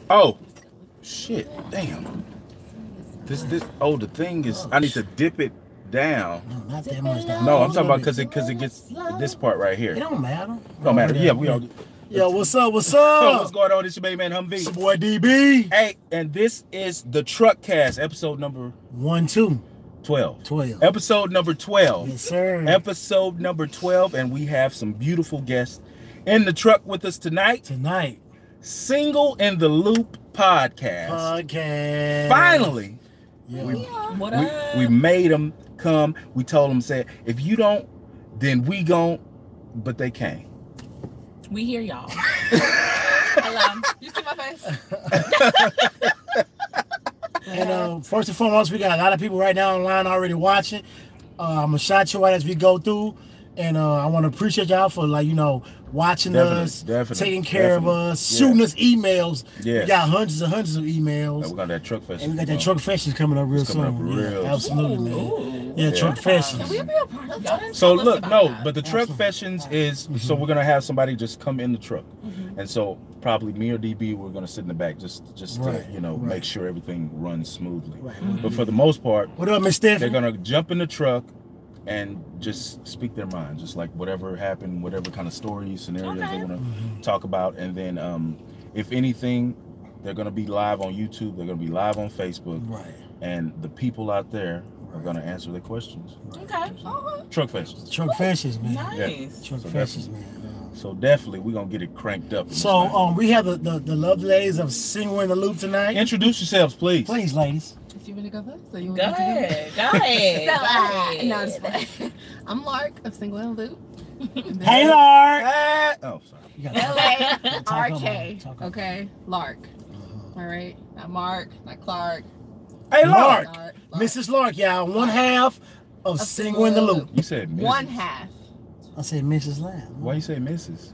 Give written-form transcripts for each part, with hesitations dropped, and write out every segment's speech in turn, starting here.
Oh, shit. Damn. The thing is, I need to dip it down. No, not that much down. No, I'm talking about because it gets this part right here. It don't matter. Don't matter. Yeah, we all. Yo, what's up? What's What's up? going on? It's your baby man Humvee. It's your boy DB. Hey, and this is the Truck Cast, episode number 12. Episode number 12. Yes, sir. Episode number 12, and we have some beautiful guests in the truck with us tonight. Single in the Loop podcast. Finally. Yeah. We made them come. We told them, said, if you don't, then we gon', but they came. We hear y'all. Hello. You see my face? And first and foremost, we got a lot of people right now online already watching. I'm gonna shout you out as we go through, and I want to appreciate y'all for watching us, taking care of us, shooting us emails. Yes. We got hundreds and hundreds of emails. We got that truck fest. And we got that truck fest coming up real soon. Absolutely, man. Yeah, truck fest. Can we be a part of that? So look, but the truck sessions is so we're gonna have somebody just come in the truck, and so probably me or DB we're gonna sit in the back just to make sure everything runs smoothly. But for the most part, what up, Miss Steph? They're gonna jump in the truck and just speak their mind, just like whatever happened, whatever kind of stories, scenarios they want to talk about, and then if anything, they're gonna be live on YouTube. They're gonna be live on Facebook, and the people out there are gonna answer their questions. Okay. Truck fest. Truck fest, man. Nice. Truck fest, man. So definitely we're gonna get it cranked up. So we have the lovely ladies of Single in the Loop tonight. Introduce yourselves, please. Please, ladies. If you want to go first, so you Go want ahead. Go ahead. No, I'm just playing. I'm Lark of Single in the Loop. Hey, Lark. Oh, sorry. L-A-R-K. Okay, Lark. All right, not Mark, not Clark. Hey, Lark. Mrs. Lark, y'all. One half of Single in the Loop. You said Mrs. One half. I said Mrs. Lamb. Why you say Mrs.?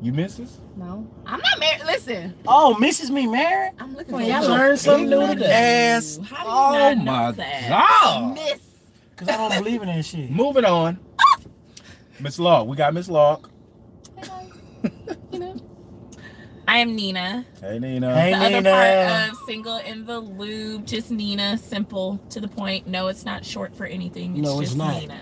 You Mrs.? No, I'm not married. Listen. Oh, Mrs. me married? I'm looking for Y'all learned something new today. Yes. Oh my God. Miss. Because I don't believe in that shit. Moving on. Miss Lark. We got Miss Lark. Hey guys. You know. I am Nina. Hey, Nina. Hey, The Nina. other part of Single in the Loop, just Nina, simple, to the point. No, it's not short for anything. It's just Nina.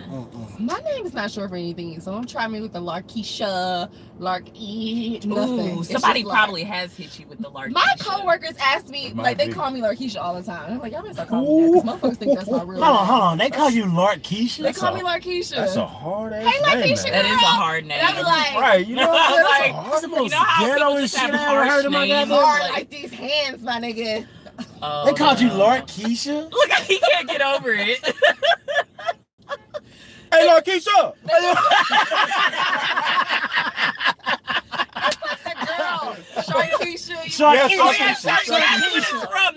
My name is not short for anything, so don't try me with the Larkeisha, Larky, Ooh, nothing. somebody probably has hit you with the Larkeisha. My coworkers ask me, like, they call me Larkeisha all the time. I'm like, y'all better stop calling me that, because motherfuckers think that's my real name. Hold on. They call you Larkeisha? They call me Larkeisha. That's a hard ass Hey, Larkeisha, name. That is a hard name. And I be like, Right, you know what I'm saying? Like, That's a hard That's the most ghetto and shit I ever heard in my goddamn hard life. like these hands, my nigga. They called you Larkeisha? Look, he can't get over it. Hey, Larkeisha! Sharkeisha.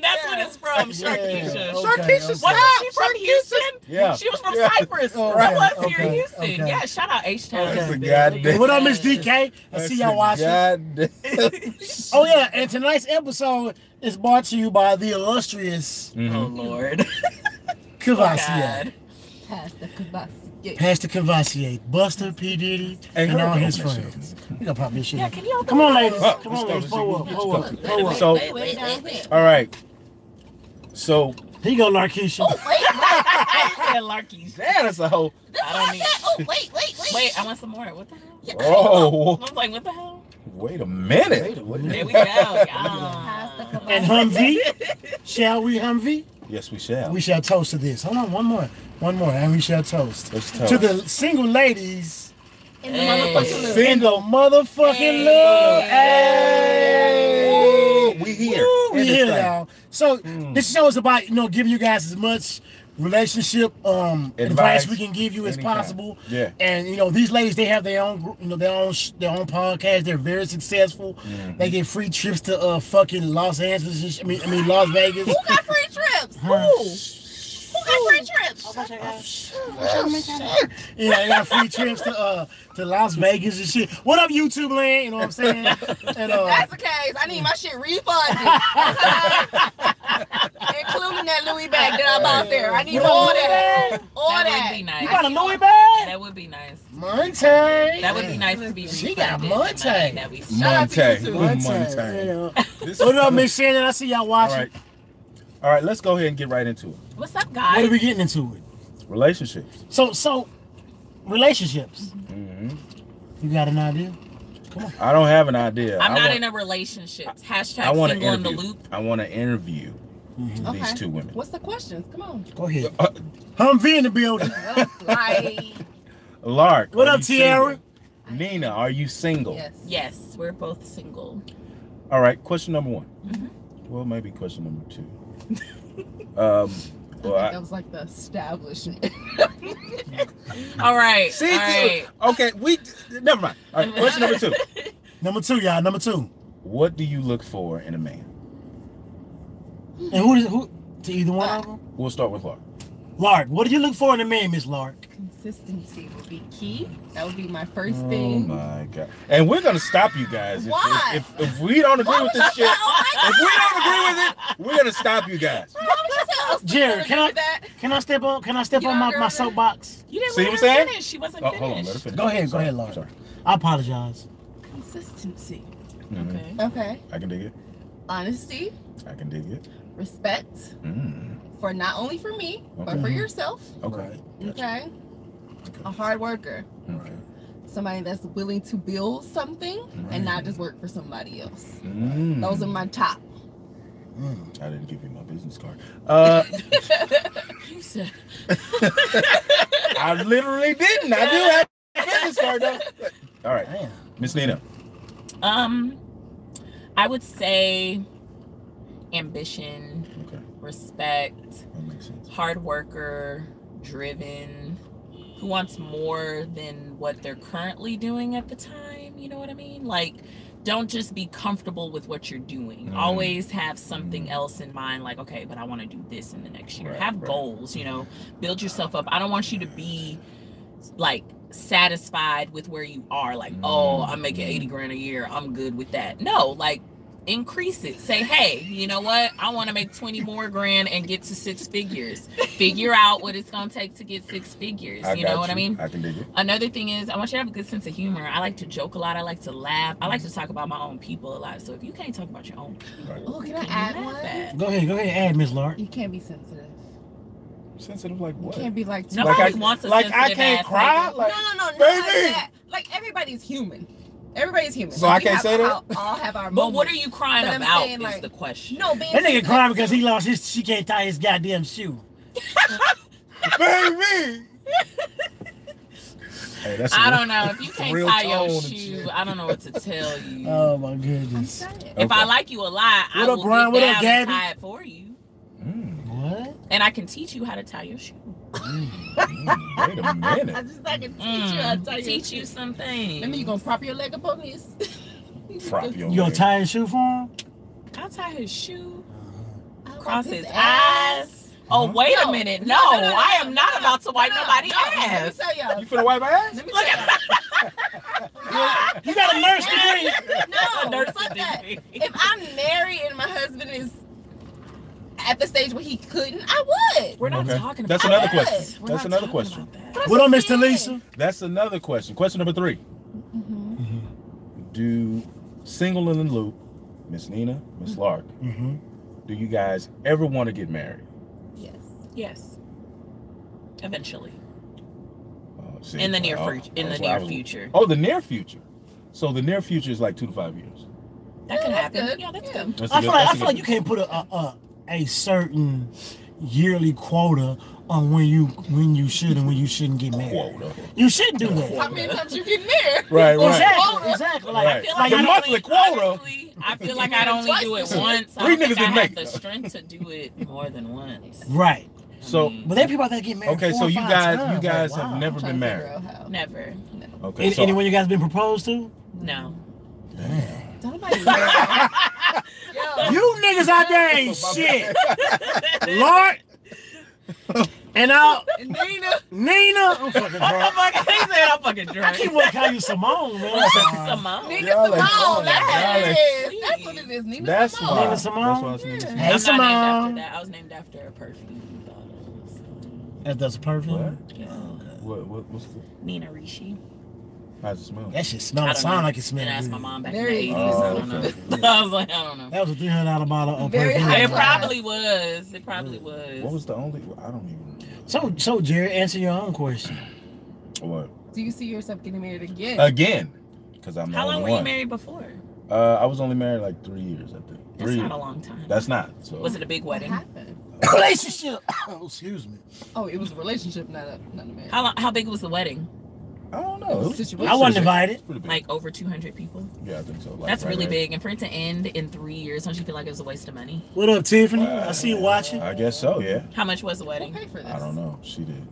That's what it's from. Sharkeisha. Sharkeisha. Wasn't she from Houston? Yeah. She was from Cyprus. She was here in Houston. Okay. Yeah, shout out H-Town. That's a goddamn. What up, Miss DK? I see y'all watching. Oh, yeah, and tonight's episode is brought to you by the illustrious Oh, Lord. Cavassier. Pastor Cavassier. Pastor Cavassier, Buster, P. Diddy, and all his friends. We gotta pop this shit. Yeah, can y'all Come on, ladies. Oh, Come on, let's ladies. go. Pull up. So, Wait. all right. So, Here you go, Larkeisha. I said Larkeisha. that's a whole. I don't need. Oh, wait. Wait, I want some more. What the hell? Oh, I was like, what the hell? wait a minute. There we go. Yeah. And Humvee. Shall we, Humvee? Yes, we shall. We shall toast to this. Hold on, one more, and we shall toast. Let's toast. To the single ladies In the Hey. motherfucking in the motherfucking love. Hey. We here. We here, y'all. So this show is about giving you guys as much relationship advice we can give you as anytime. possible. Yeah. And these ladies, they have their own group, their own podcast. They're very successful. They get free trips to fucking Los Angeles. I mean Las Vegas. Who got free trips? Who got free trips? They got free trips to Las Vegas and shit. What up, YouTube land? You know what I'm saying? And That's the case. I need my shit refunded. Including in that Louis bag that I bought there. I need all that. All that. That would be nice. You got a Louis bag? That would be nice. Monte. That would be nice to be. She got Monte. What up, Miss Shannon? I see y'all watching. All right, let's go ahead and get right into it. What's up, guys? What are we getting into it? Relationships. So relationships. You got an idea? Come on. I don't have an idea. I'm not in a relationship. Hashtag single in the loop. I want to interview these two women. What's the questions? Come on. Go ahead. Humvee in the building. Right. Lark. What up, Tiara? Nina, are you single? Yes, we're both single. All right, question number 1. Well, maybe question number 2. That was like the establishment. All right. See, all right. Okay, never mind. All right, question number 2. Number 2, y'all. Number 2. What do you look for in a man? And who to either one of them? We'll start with Lark. Lark, what do you look for in a man, Miss Lark? Consistency would be key. That would be my first Oh thing. my God! And we're gonna stop you guys Why? if we don't agree with this shit. If we don't agree with it, we're gonna stop you guys. Jared, can I step on my soapbox? You didn't See let what her I'm saying? finish. She wasn't finished. Hold on, let her finish. Go ahead, Lark. Sorry. I apologize. Consistency. Okay. Okay. I can dig it. Honesty. I can dig it. Respect. For not only for me, but for yourself. Okay. Okay. A hard worker. Okay. Somebody that's willing to build something and not just work for somebody else. Mm. Those are my top. I didn't give you my business card. You said. I literally didn't. I do have a business card though. All right, Miss Nina. I would say ambition, respect, That makes sense. hard worker, driven, who wants more than what they're currently doing at the time. You know what I mean? Like, don't just be comfortable with what you're doing. Always have something else in mind, like, okay, but I want to do this in the next year. Have goals, build yourself up. I don't want you to be like satisfied with where you are, like, oh, I'm making 80 grand a year, I'm good with that. No, like, increase it. Say, hey, you know what, I want to make 20 more grand and get to 6 figures. Figure out what it's gonna take to get 6 figures. You know what I mean? I can dig it. Another thing is, I want you to have a good sense of humor. I like to joke a lot. I like to laugh. I like to talk about my own people a lot. So if you can't talk about your own people, Oh, can I add one? Go ahead, add, Miss Lark. You can't be sensitive. Sensitive like what? You can't be like nobody wants a like I sensitive can't ass cry. nigga. Like, no, baby. not like that. Like, everybody's human. Everybody's human. So I can't say that? All have our But moments. what are you crying But I'm about saying, is like, the question. No, being That nigga sensitive. crying because he lost she can't tie his goddamn shoe. Baby. Hey, that's I don't know. If you can't real tie your tone and shoe, shit. I don't know what to tell you. Oh my goodness. If I like you a lot, I will Brian? get What up, down Gabby? and tie it for you. What? And I can teach you how to tie your shoe. Wait a minute. I can teach you how to tie Teach you something. And then you gonna prop your leg up on this. Prop your You gonna leg. tie his shoe for him? I'll tie his shoe. I'll Cross wipe his eyes. Oh, wait a minute. No, I am not about to wipe nobody's Let me ass. tell y'all. You finna wipe my ass? Let me tell y'all. You got a nurse degree. No, Nurse fuck that. degree. If I'm married and my husband is at the stage where he couldn't, I would. We're not Okay. talking That's about another that. question. We're That's not another talking question. about that. What up, Mr. Lisa? That's another question. Question number 3. Do single in the loop, Miss Nina, Miss Lark, do you guys ever want to get married? Yes. Yes. Eventually. See, In the near well, future. Oh, the near future. So the near future is like 2 to 5 years. That could that's happen. good. Yeah, that's Yeah. good. That's I a feel good- like that's a good- you can't put a certain yearly quota on when you should and when you shouldn't get married. Quota. You shouldn't do How that. many times you get married? Right, right. Exactly. Like, Right. I feel like The I'd monthly quota. honestly, I feel like I'd only do it once. I 3 don't think niggas I didn't have make the it. strength to do it more than once. right. So, But there are people out there that get married. okay, 4 so or you 5 guys times. have Like, wow. never been married. Never. Okay, so Anyone you guys been proposed to? No. Don't nobody You niggas out there ain't shit. Lord. And Nina, I'm fucking drunk. I'm fucking I drunk. keep wanting to call you Simone, man. Simone. Nigga Y'all ain't Simone, fun. that's what Y'all it ain't- is. That's what what it is. Nina That's Simone. why. Nina Simone? That's why I was Yeah. Nina Hey, Simone. I'm not named Simone. after that. I was named after a perfume bottle. That does a perfume. What? Yeah. What's the? Nina Ricci. How's it smell? That shit smell. I don't Sound know. like it smells. And asked good. my mom back Very in the 80s. Oh, I don't know. okay. I was like, I don't know. That was a $300 bottle of Very perfume. high It class. probably was. It probably was. What was the only? I don't even. So Jerry, answer your own question. What? Do you see yourself getting married again? Again? Because I'm the How long only were you one. married before? I was only married like 3 years, I think. That's 3 not years. a long time. That's not. So. Was it a big What wedding? happened? Relationship. Oh, excuse me. Oh, it was a relationship, not a marriage. How big was the wedding? I don't know. It was- Situation. I wasn't invited. It's pretty big. Like over 200 people? Yeah, I think so. Like, That's right really there. big. And for it to end in 3 years, don't you feel like it was a waste of money? What up, Tiffany? I see you watching. I guess so. Yeah. How much was the Who wedding? paid for this? I don't know. She did.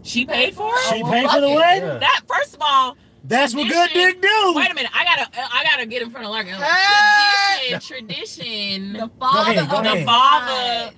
She paid for it? She well, paid for fuck the it. wedding. Yeah. That, first of all, That's what good dick do. wait a minute. I gotta get in front of Larkin. Hey! Tradition. The father ahead, go of ahead. The the father bride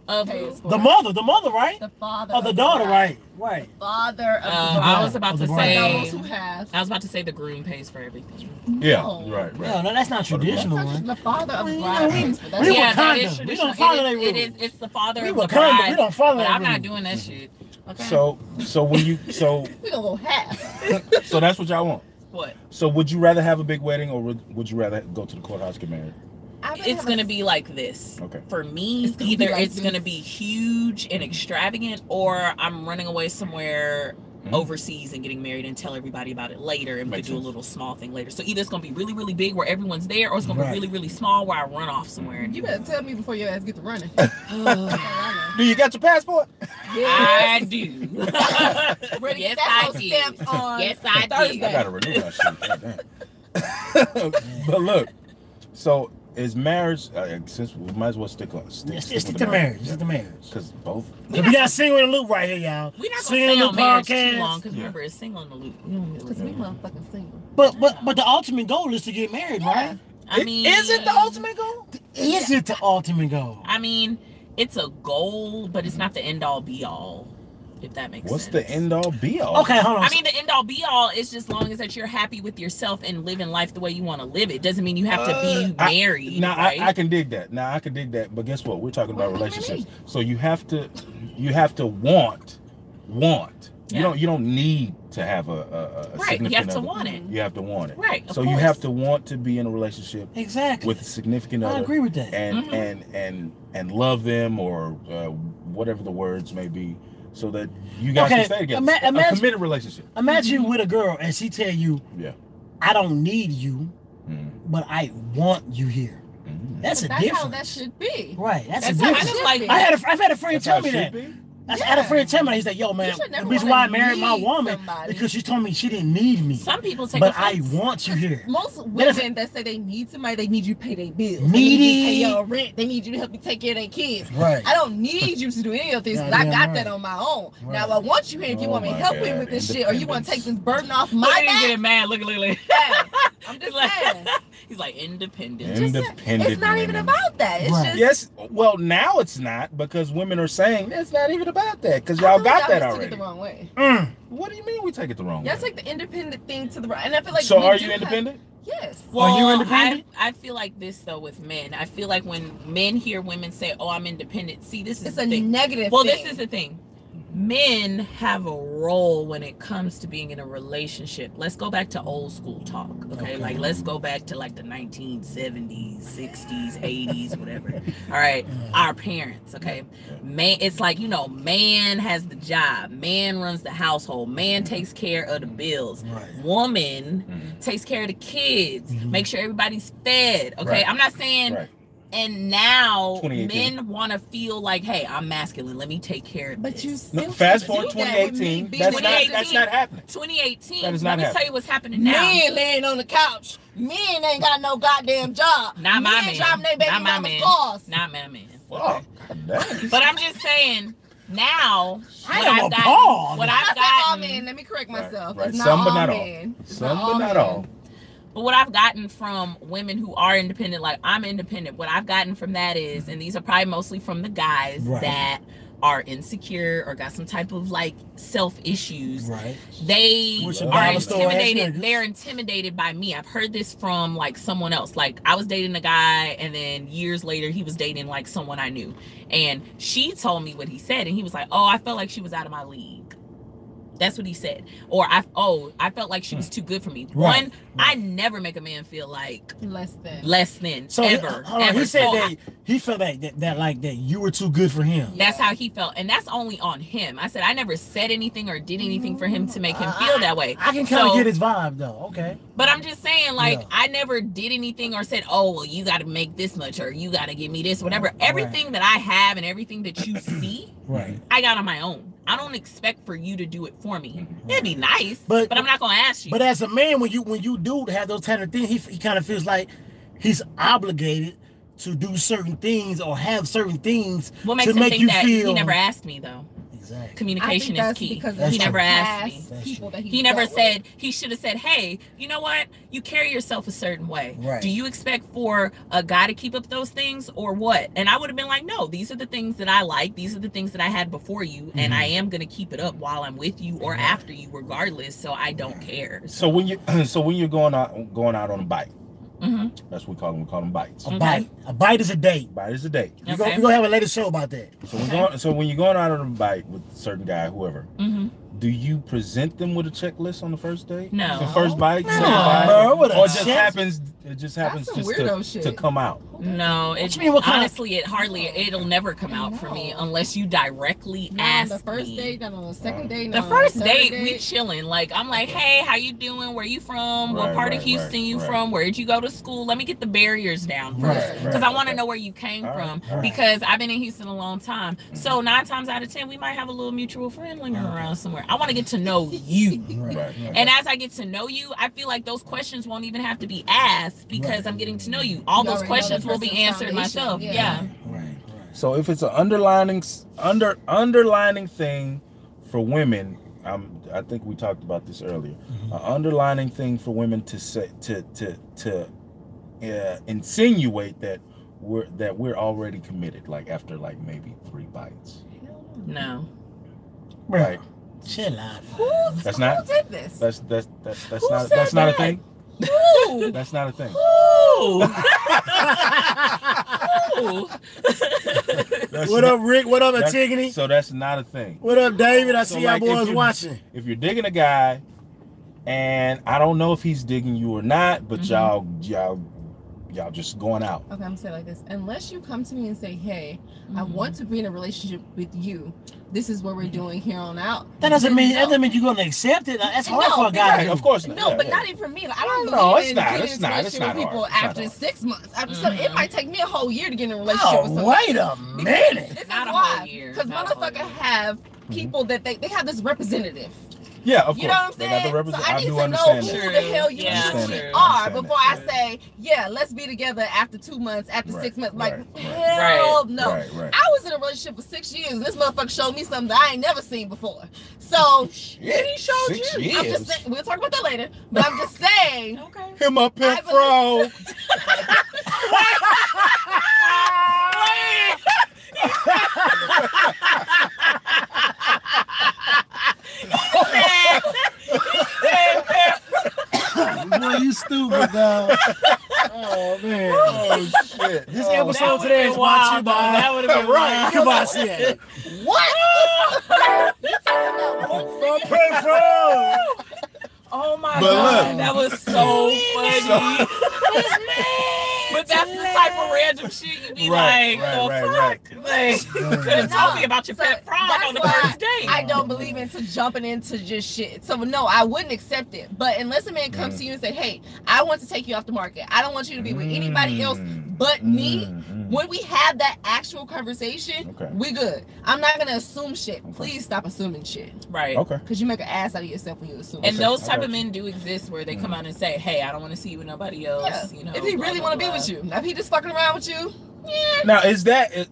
of pays for The it. mother, right? The father Oh, the daughter, bride. right? Father of the I bride. was about Of to the bride. Those say who have. I was about to say the groom pays for everything. Yeah. No. Right. No, Right. no, that's not traditional, right? The father of the Well, you bride know, we- pays for that. we shit. were Yeah, that condom. is We traditional. don't follow It that is- it rule. is. It's the father We of were the condom. bride. We don't follow But that I'm not rule. doing that shit. Okay. So when you We gonna go half. so that's what y'all want. What? So would you rather have a big wedding or would you rather go to the courthouse get married? It's gonna be like this. Okay. For me, It's gonna be either like it's this. gonna be huge and extravagant, or I'm running away somewhere Mhm. overseas and getting married and tell everybody about it later, and we Makes could do a sense. little small thing later. So either it's gonna be really, really big where everyone's there, or it's gonna Right. be really, really small where I run off somewhere. And You better tell me before your ass get to running. Do you got your passport? I do. Ready to Yes, get that I whole did. stamped on Yes, I did. Thursday. I gotta renew my shit. Goddamn. But look, so is marriage? Since we might as well stick Stick with to marriage. Stick to marriage. Because both. Cause we got single in the loop right here, y'all. We're not gonna Single stay in the on marriage too podcast. long because Yeah. remember it's single in the loop. We don't Because really we motherfucking single. But the ultimate goal is to get married, right? I mean, is it the ultimate goal? Is it the ultimate goal? I mean, it's a goal, but it's not the end all be all. If that makes What's sense. the end all be all? Okay, hold on. I mean, the end all be all is just long as that you're happy with yourself and living life the way you want to live it. Doesn't mean you have to be married. Now right? I can dig that. Now I can dig that. But guess what? We're talking about What do you relationships. mean? So you have to want. Yeah. You don't need to have a Right, you significant have to other. want it. You have to want it. Right, of So you course. have to want to be in a relationship Exactly. with a significant I other. agree with that. And Mhm. and love them or whatever the words may be, so that you guys can stay together. A imagine- committed relationship. Imagine you with a girl and she tell you, Yeah. I don't need you, Mm. but I want you here. Mm. That's a That's difference. how that should be. Right. That's That's a how I difference. just like. I've had a friend That's tell how it me should that. be. I had a friend tell me that. He's like, yo, man, You should the never reason why I wanna married my need woman somebody. because she told me she didn't need me. Some people take But I offense. want you here. Most That is- women that say they need somebody, they need you to pay their bills. They Needy. need you to pay your rent. They need you to help you take care of their kids. Right. I don't need you to do any of this because I Goddamn got right. that on my own. Right. Now I want you here if you Oh want me to my help you God, with this shit, or you want to take this burden off My my he's back. getting mad. Look. Yeah. I'm just saying. He's like independent. Independent It's not even women. about that. It's Right. just Yes, well now it's not because women are saying it's not even about that because I y'all feel got like that y'all just already. took it the wrong way. What do you mean we take it the wrong Y'all way? take the independent thing to the right, and I feel like So we are do you have- independent? Yes. Well, Are you independent? I feel like this though with men. I feel like when men hear women say, "Oh, I'm independent," see, this is It's the a thing. negative. Well, thing. this is the thing. Men have a role when it comes to being in a relationship. Let's go back to old school talk, okay? Like, let's go back to like the 1970s, 60s, 80s, whatever. All right, our parents, okay? Man, it's like, you know, man has the job, man runs the household, man takes care of the bills. Right. Woman Mhm. takes care of the kids, Mhm. make sure everybody's fed, okay? Right. I'm not saying Right. and now 2018. men want to feel like, hey, I'm masculine. Let me take care of But this. you No, still fast can't forward do that with me 2018. being That's 2018. not happening. 2018. That is Let not me happening. tell you what's happening now. Men laying on the couch. Men ain't got no goddamn job. Not my man. driving their baby Not my mama's man. cars. Not my man. Fuck. Goddamn. But I'm just saying, now I what am I've appalled. gotten, what I'm I've not saying all gotten, men. Let me correct myself. Right. It's not Some, but all not all. men. It's Some, not but all not men. all. but what I've gotten from women who are independent, like I'm independent, what I've gotten from that is, and these are probably mostly from the guys, Right. that are insecure or got some type of like self issues, right, they are intimidated. They're intimidated by me. I've heard this from like someone else. Like I was dating a guy, and then years later he was dating like someone I knew, and she told me what he said, and he was like, "Oh, I felt like she was out of my league." That's what he said. Or I felt like she was too good for me. Right. One, I never make a man feel like less than so ever. He said that he felt that you were too good for him. That's how he felt, and that's only on him. I said I never said anything or did anything for him to make him feel that way. I can kind of get his vibe though. Okay. But I'm just saying, like, I never did anything or said, "Oh, well, you got to make this much or you got to give me this," whatever. Everything that I have and everything that you see, I got on my own. I don't expect for you to do it for me. It'd be nice, but I'm not gonna ask you. But as a man, when you do have those kind of things, he kind of feels like he's obligated to do certain things or have certain things what makes to him make think you that feel. He never asked me though. Exactly. Communication is key. He never asked me. He never said. He should have said, "Hey, you know what? You carry yourself a certain way. Right. Do you expect for a guy to keep up those things or what?" And I would have been like, "No, these are the things that I like. These are the things that I had before you, and I am gonna keep it up while I'm with you or after you, regardless. So I don't care." So when you're going out on a bike. That's what we call them. We call them bites. A bite. A bite is a date. Bite is a date. We're gonna have a later show about that. So when you're going out on a bite with a certain guy, whoever, do you present them with a checklist on the first date? No. The first bite? No. Bro, or it just happens to come out. No, it'll never come out for me unless you directly ask me. The first date, not on the second date. The first date, we chilling. Like I'm like, "Hey, how you doing? Where you from? What part of Houston you from? Where'd you go to school? Let me get the barriers down first, because I want to know where you came from. Because I've been in Houston a long time. So 9 times out of 10, we might have a little mutual friend lingering around somewhere. I want to get to know you. And as I get to know you, I feel like those questions won't even have to be asked because I'm getting to know you. All those questions will be answered myself. Yeah. So if it's an underlining thing for women, I think we talked about this earlier. An underlining thing for women to say to insinuate that we're already committed, like after like maybe 3 bites. No. Right. Chill out. Who did this? That's not a thing. That's not a thing. What up, Rick? What up, Antigone? So that's not a thing. What up, David? I see y'all boys watching. If you're digging a guy, and I don't know if he's digging you or not, but y'all just going out. Okay, I'm gonna say it like this. Unless you come to me and say, "Hey, I want to be in a relationship with you. This is what we're doing here on out." That doesn't mean you're gonna accept it. That's hard for a guy. Of course not. No, but not even for me. Like, I don't believe in getting into a relationship with people after 6 months. After it might take me a whole year to get in a relationship with someone. Wait a minute. This is why. Because motherfuckers have people that they have this representative. Yeah, of course. You know what I'm saying? So I need to know who the hell you are before I say, yeah, let's be together after 2 months, after 6 months. Like, hell no. I was in a relationship for 6 years, and this motherfucker showed me something that I ain't never seen before. So, he showed 6 you. years. I'm just saying, we'll talk about that later. But I'm just saying. Him up, pet frog. Boy, you stupid, dog. Oh man. Oh shit. This episode today is brought to you by. That would have been right. Come on, see it. What? Oh my God, that was so funny. But that's the type of random shit you be like, Like, you could have told me about your pet frog on the first date. I don't believe into jumping into just shit. So no, I wouldn't accept it. But unless a man comes to you and say, "Hey, I want to take you off the market. I don't want you to be with anybody else but me." When we have that actual conversation, we good. I'm not gonna assume shit. Please stop assuming shit. Right. Okay. Because you make an ass out of yourself when you assume. And those type of men do exist where they come out and say, "Hey, I don't want to see you with nobody else." Yeah. You know, if he really want to be with you, if he just fucking around with you, Now is that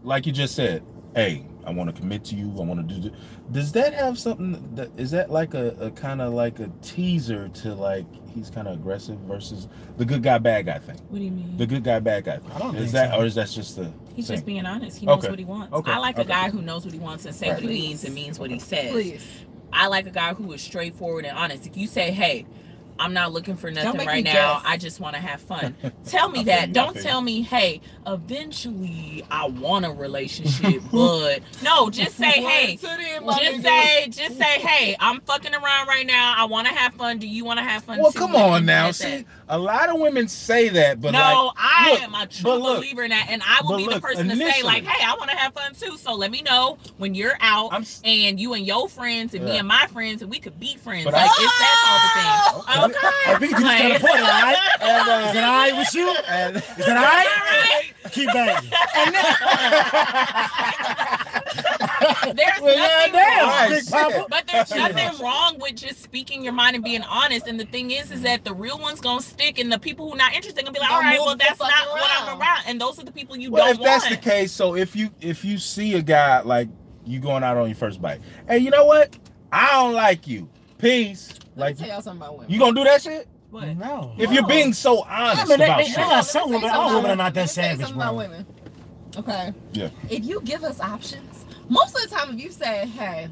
like you just said? Hey, I want to commit to you. I want to do. Does that have something? Is that like a kind of like a teaser to like he's kind of aggressive versus the good guy, bad guy thing? What do you mean? The good guy, bad guy thing. I don't Is think that so. or is that just the? He's thing? just being honest. He knows Okay. what he wants. Okay. I like a Okay. guy who knows what he wants and say what he means and means what he says. Please. I like a guy who is straightforward and honest. If you say, hey, I'm not looking for nothing make right me now. guess. I just want to have fun. Tell me I feel that. you, I Don't feel tell me, hey, eventually I want a relationship, but no, just say, hey, just say, hey, I'm fucking around right now. I want to have fun. Do you want to have fun Well, too? come on And now. that's See, it. a lot of women say that, but No, like, I look, am a true but look, believer in that, and I will but be the look, person to say, initially- like, hey, I want to have fun too. So let me know when you're out, and you and your friends, and me Yeah. and my friends, and we could be friends. But Like I- it's that type of thing. I think you just got a point, all right? And, Is that all right with you? and, Is that all right? Keep banging. There's Well, nothing damn, wrong. Big Papa. But there's nothing wrong with just speaking your mind and being honest. And the thing is that the real one's gonna stick, and the people who not interested gonna be like, all right, well, that's not what I'm around. And those are the people you well, don't if that's want. the case, so if you see a guy like you going out on your first bite, hey, you know what? I don't like you. Peace. Let me Like, tell y'all something about women. you gonna do that shit? What? No. If you're being so honest I mean, about they shit. got some women. All women are not that Let me tell you savage, something about bro. women. Okay. Yeah. If you give us options, most of the time, if you say, "Hey,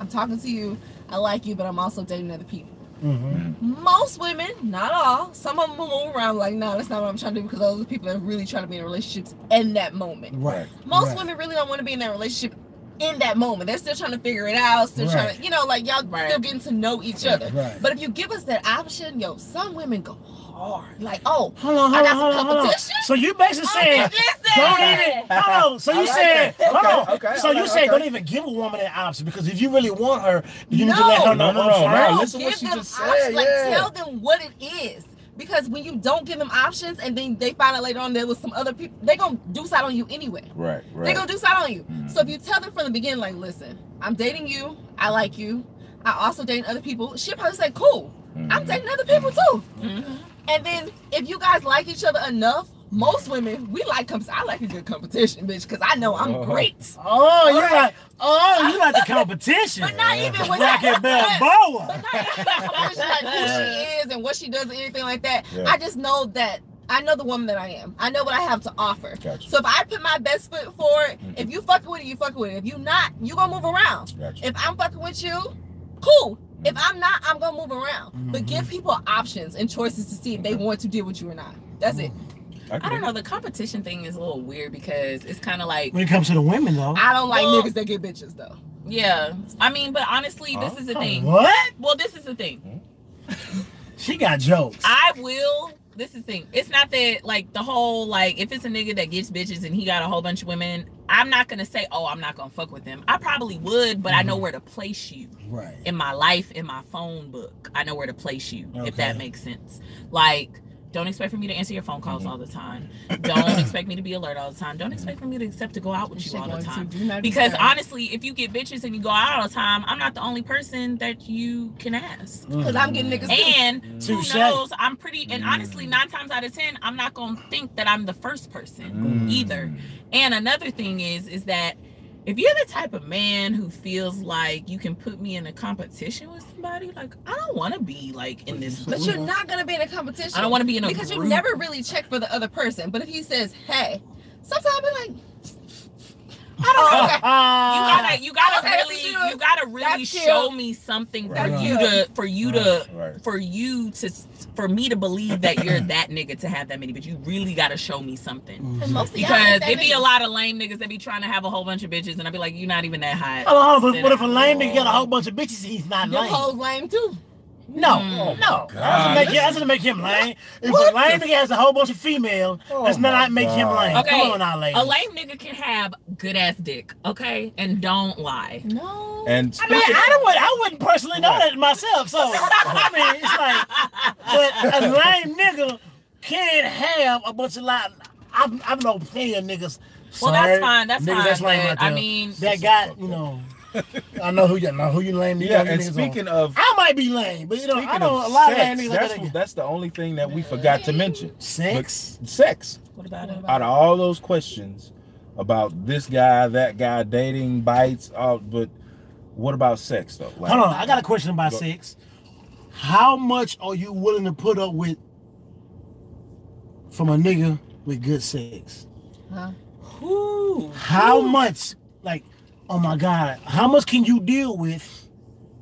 I'm talking to you, I like you, but I'm also dating other people." Mm-hmm. Most women, not all, some of them will move around like, "No, that's not what I'm trying to do," because those are people that are really trying to be in relationships in that moment. Right. Most right. women really don't want to be in that relationship in that moment. They're still trying to figure it out, still trying Right. to, you know, like y'all Right. still getting to know each other. Right. But if you give us that option, yo, some women go hard. Like, oh, Hold on, I hold got on, some hold on, hold on. competition? So you basically saying, don't even, hold on. So you I like said, that. hold on. Okay, So you okay, say okay. don't even give a woman an option, because if you really want her, you need to No. let her No, know. no, no, upfront. no. Listen give what she them just said, options. Like, yeah. tell them what it is. Because when you don't give them options and then they find out later on there was some other people, they're going to do side on you anyway. Right, right. They're going to do side on you. Mhm. So if you tell them from the beginning, like, listen, I'm dating you. I like you. I also date other people. She'll probably say, cool. I'm Mhm. dating other people too. Mhm. And then if you guys like each other enough, most women, we like I like a good competition, bitch, because I know I'm great. Oh, you Alright. like the competition. But not even with Rocket that. Balboa. But not even competition like who she is and what she does and anything like that. Yeah. I just know that I know the woman that I am. I know what I have to offer. Gotcha. So if I put my best foot forward, Mhm. if you fucking with it, you fucking with it. If you not, you gonna move around. Gotcha. If I'm fucking with you, cool. If I'm not, I'm gonna move around. But Mhm. give people options and choices to see if they want to deal with you or not. That's it. I don't know. The competition thing is a little weird because it's kind of like, When it comes to the women, though. I don't like Well- niggas that get bitches though. yeah. I mean, but honestly, this is the thing. What? Well, this is the thing. She got jokes. This is the thing. It's not that, like, the whole, like, if it's a nigga that gets bitches and he got a whole bunch of women, I'm not gonna say, oh, I'm not gonna fuck with them. I probably would, but I know where to place you Right. in my life, in my phone book. I know where to place you, if that Okay. makes sense. Like, don't expect for me to answer your phone calls all the time. Don't expect me to be alert all the time. Don't expect for me to accept to go out with you all the time. Because honestly, if you get bitches and you go out all the time, I'm not the only person that you can ask. Because I'm getting niggas too. And who Touche. knows, I'm pretty, and honestly, 9 times out of 10, I'm not going to think that I'm the first person either. And another thing is that if you're the type of man who feels like you can put me in a competition with somebody, like, I don't want to be like in this But group. you're not gonna be in a competition. I don't want to be in a because you group. never really check for the other person. But if he says, "Hey," sometimes I'll be like, I don't know. Ah. You gotta Okay, really, that's cute. you gotta really That's cute. show me something Right. for me to believe that you're that nigga to have that many. But you really gotta show me something. and most of y'all Because ain't that it be a nigga. lot of lame niggas that be trying to have a whole bunch of bitches, and I be like, you're not even that hot. Hold on, but Sit what if a down. lame nigga got a whole bunch of bitches? He's not Your lame. hoes lame too. No, Mm. no. God. That doesn't make him lame. If a lame nigga has a whole bunch of females, that's not make him lame. Okay, Come on now, ladies. a lame nigga can have good ass dick, okay, and don't lie. No. And I mean, I wouldn't personally know that myself. So I mean, it's like, but a lame nigga can't have a bunch of I've known plenty of niggas. Well, that's fine. That's niggas fine. that's lame but, out there. I mean, that got I know who you lame. You yeah, got and niggas speaking on. of I might be lame, but I speaking know of a lot of lame sex, niggas. Like that's the only thing that we forgot to mention. Sex. But sex. what about it? Out of all those questions, about this guy, that guy, dating, bites, but what about sex though? Like, hold on, I got a question about sex. How much are you willing to put up with from a nigga with good sex? Huh? How much? Like, oh my God, how much can you deal with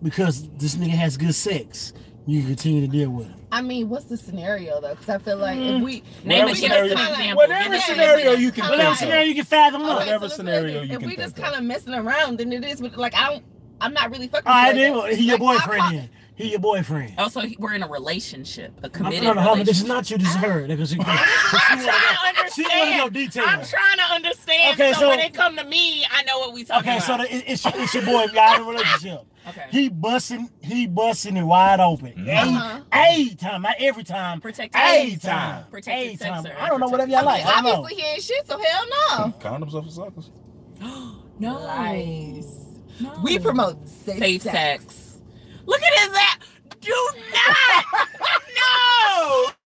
because this nigga has good sex? You can continue to deal with him. I mean, what's the scenario though? Because I feel like if we whatever scenario you can fathom up. Whatever scenario you can. If we just kind of messing around, then it is like I'm not really fucking. All right, then he your boyfriend. He your boyfriend. Also, we're in a relationship, a committed relationship. This is not you. This is her. I'm trying to understand. Okay, so when it come to me, I know what we talking about. Okay, so it's your boy. Y'all in a relationship. Okay. He busting it wide open. A time, not every time. Protected. A time. Protected sex. I don't know whatever y'all like. Obviously, he ain't shit, so hell no. Condoms are for suckers. No. Nice. No. We promote safe sex. Look at his ass. Do not.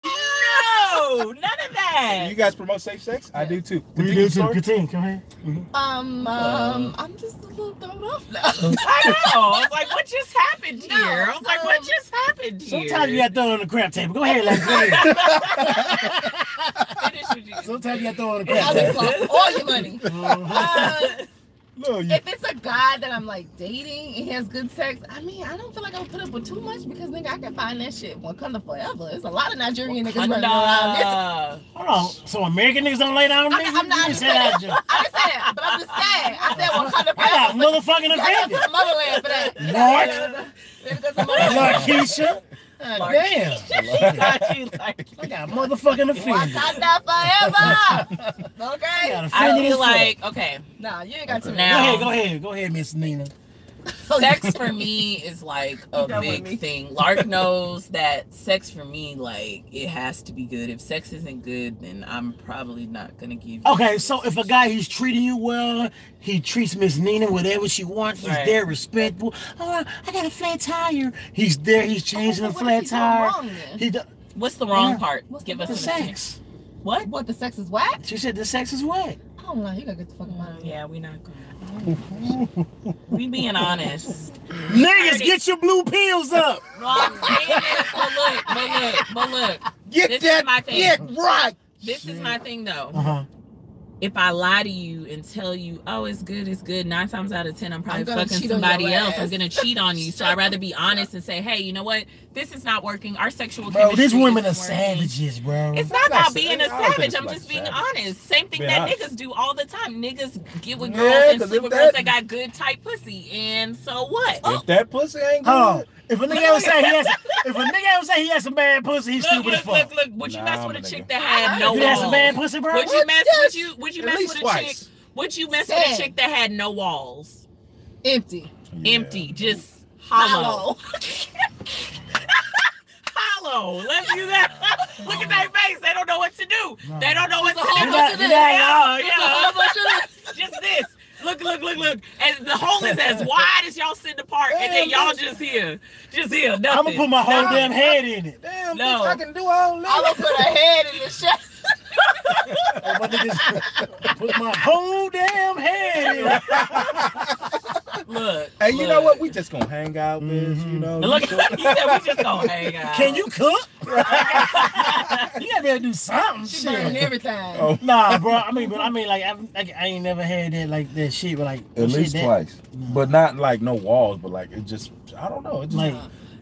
No, none of that. You guys promote safe sex? I do too. We do too. Continue. Come here. I'm just a little thrown off now. I know. I was like, what just happened here? I was like, what just happened here? Sometimes you got to throw it on the crap table. Go ahead, let's go. Sometimes you got to throw it on the crap table. I just lost all your money. No, if it's a guy that I'm like dating and he has good sex, I mean, I don't feel like I would put up with too much because nigga, I can find that shit Wakanda forever. There's a lot of Nigerian niggas running around. Hold on, so American niggas don't lay down on niggas? I'm not saying that, but I'm just saying. I said Wakanda forever. I got motherfucking offended. I motherland for that. Mark, Keisha. Damn. I got motherfucking offended. Wakanda forever. Okay. I feel like, okay. Nah, you ain't got to. Now, go ahead, Miss Nina. Sex for me is like a big thing. Lark knows that sex for me, like, it has to be good. If sex isn't good, then I'm probably not gonna give you. Okay, so if a guy, he's treating you well, he treats Miss Nina whatever she wants, he's there, respectful. Oh, I got a flat tire. He's there, he's changing the flat tire. What's the wrong part? Give us the sex. What? What, the sex is whack? She said the sex is whack. Oh no, you gotta get the fuck out. Yeah, we not going. We being honest. Niggas, get your blue pills up. No, I'm saying this, but look. Get right. This is my thing though. If I lie to you and tell you, oh, it's good, 9 times out of 10, I'm probably fucking somebody else. I'm gonna cheat on you. So I'd rather be honest and say, hey, you know what? This is not working. Our sexual chemistry these women are savages, bro. It's not about being a savage. I'm just being honest. Same thing that niggas do all the time. Niggas get with girls and sleep with girls that got good tight pussy. And so what? If that pussy ain't good. If a nigga ever say he has some bad pussy, he's stupid as fuck. Look. Would you mess with a chick that had no walls? You had some bad pussy, bro? Would you mess with a chick? Would you mess with a chick that had no walls? Empty. Empty. Just hollow. Hollow. Let's do that. Look at that face. They don't know what to do. They don't know what to do. Just this. Look. And the hole is as wide as y'all sitting apart, and then y'all just here. Nothing. I'm gonna put my whole damn head in it. Damn, bitch, I can do all that. I'm gonna put a head in the chest. Put my whole damn head in it. Look. Hey, you know what? We just gonna hang out, bitch. You know. Look, he said we just gonna hang out. Can you cook? You gotta be able to do something. She burning everything. Oh. Nah, bro. I mean, like I ain't never had that shit, but like at least twice. But not like no walls, but like it just I don't know. It just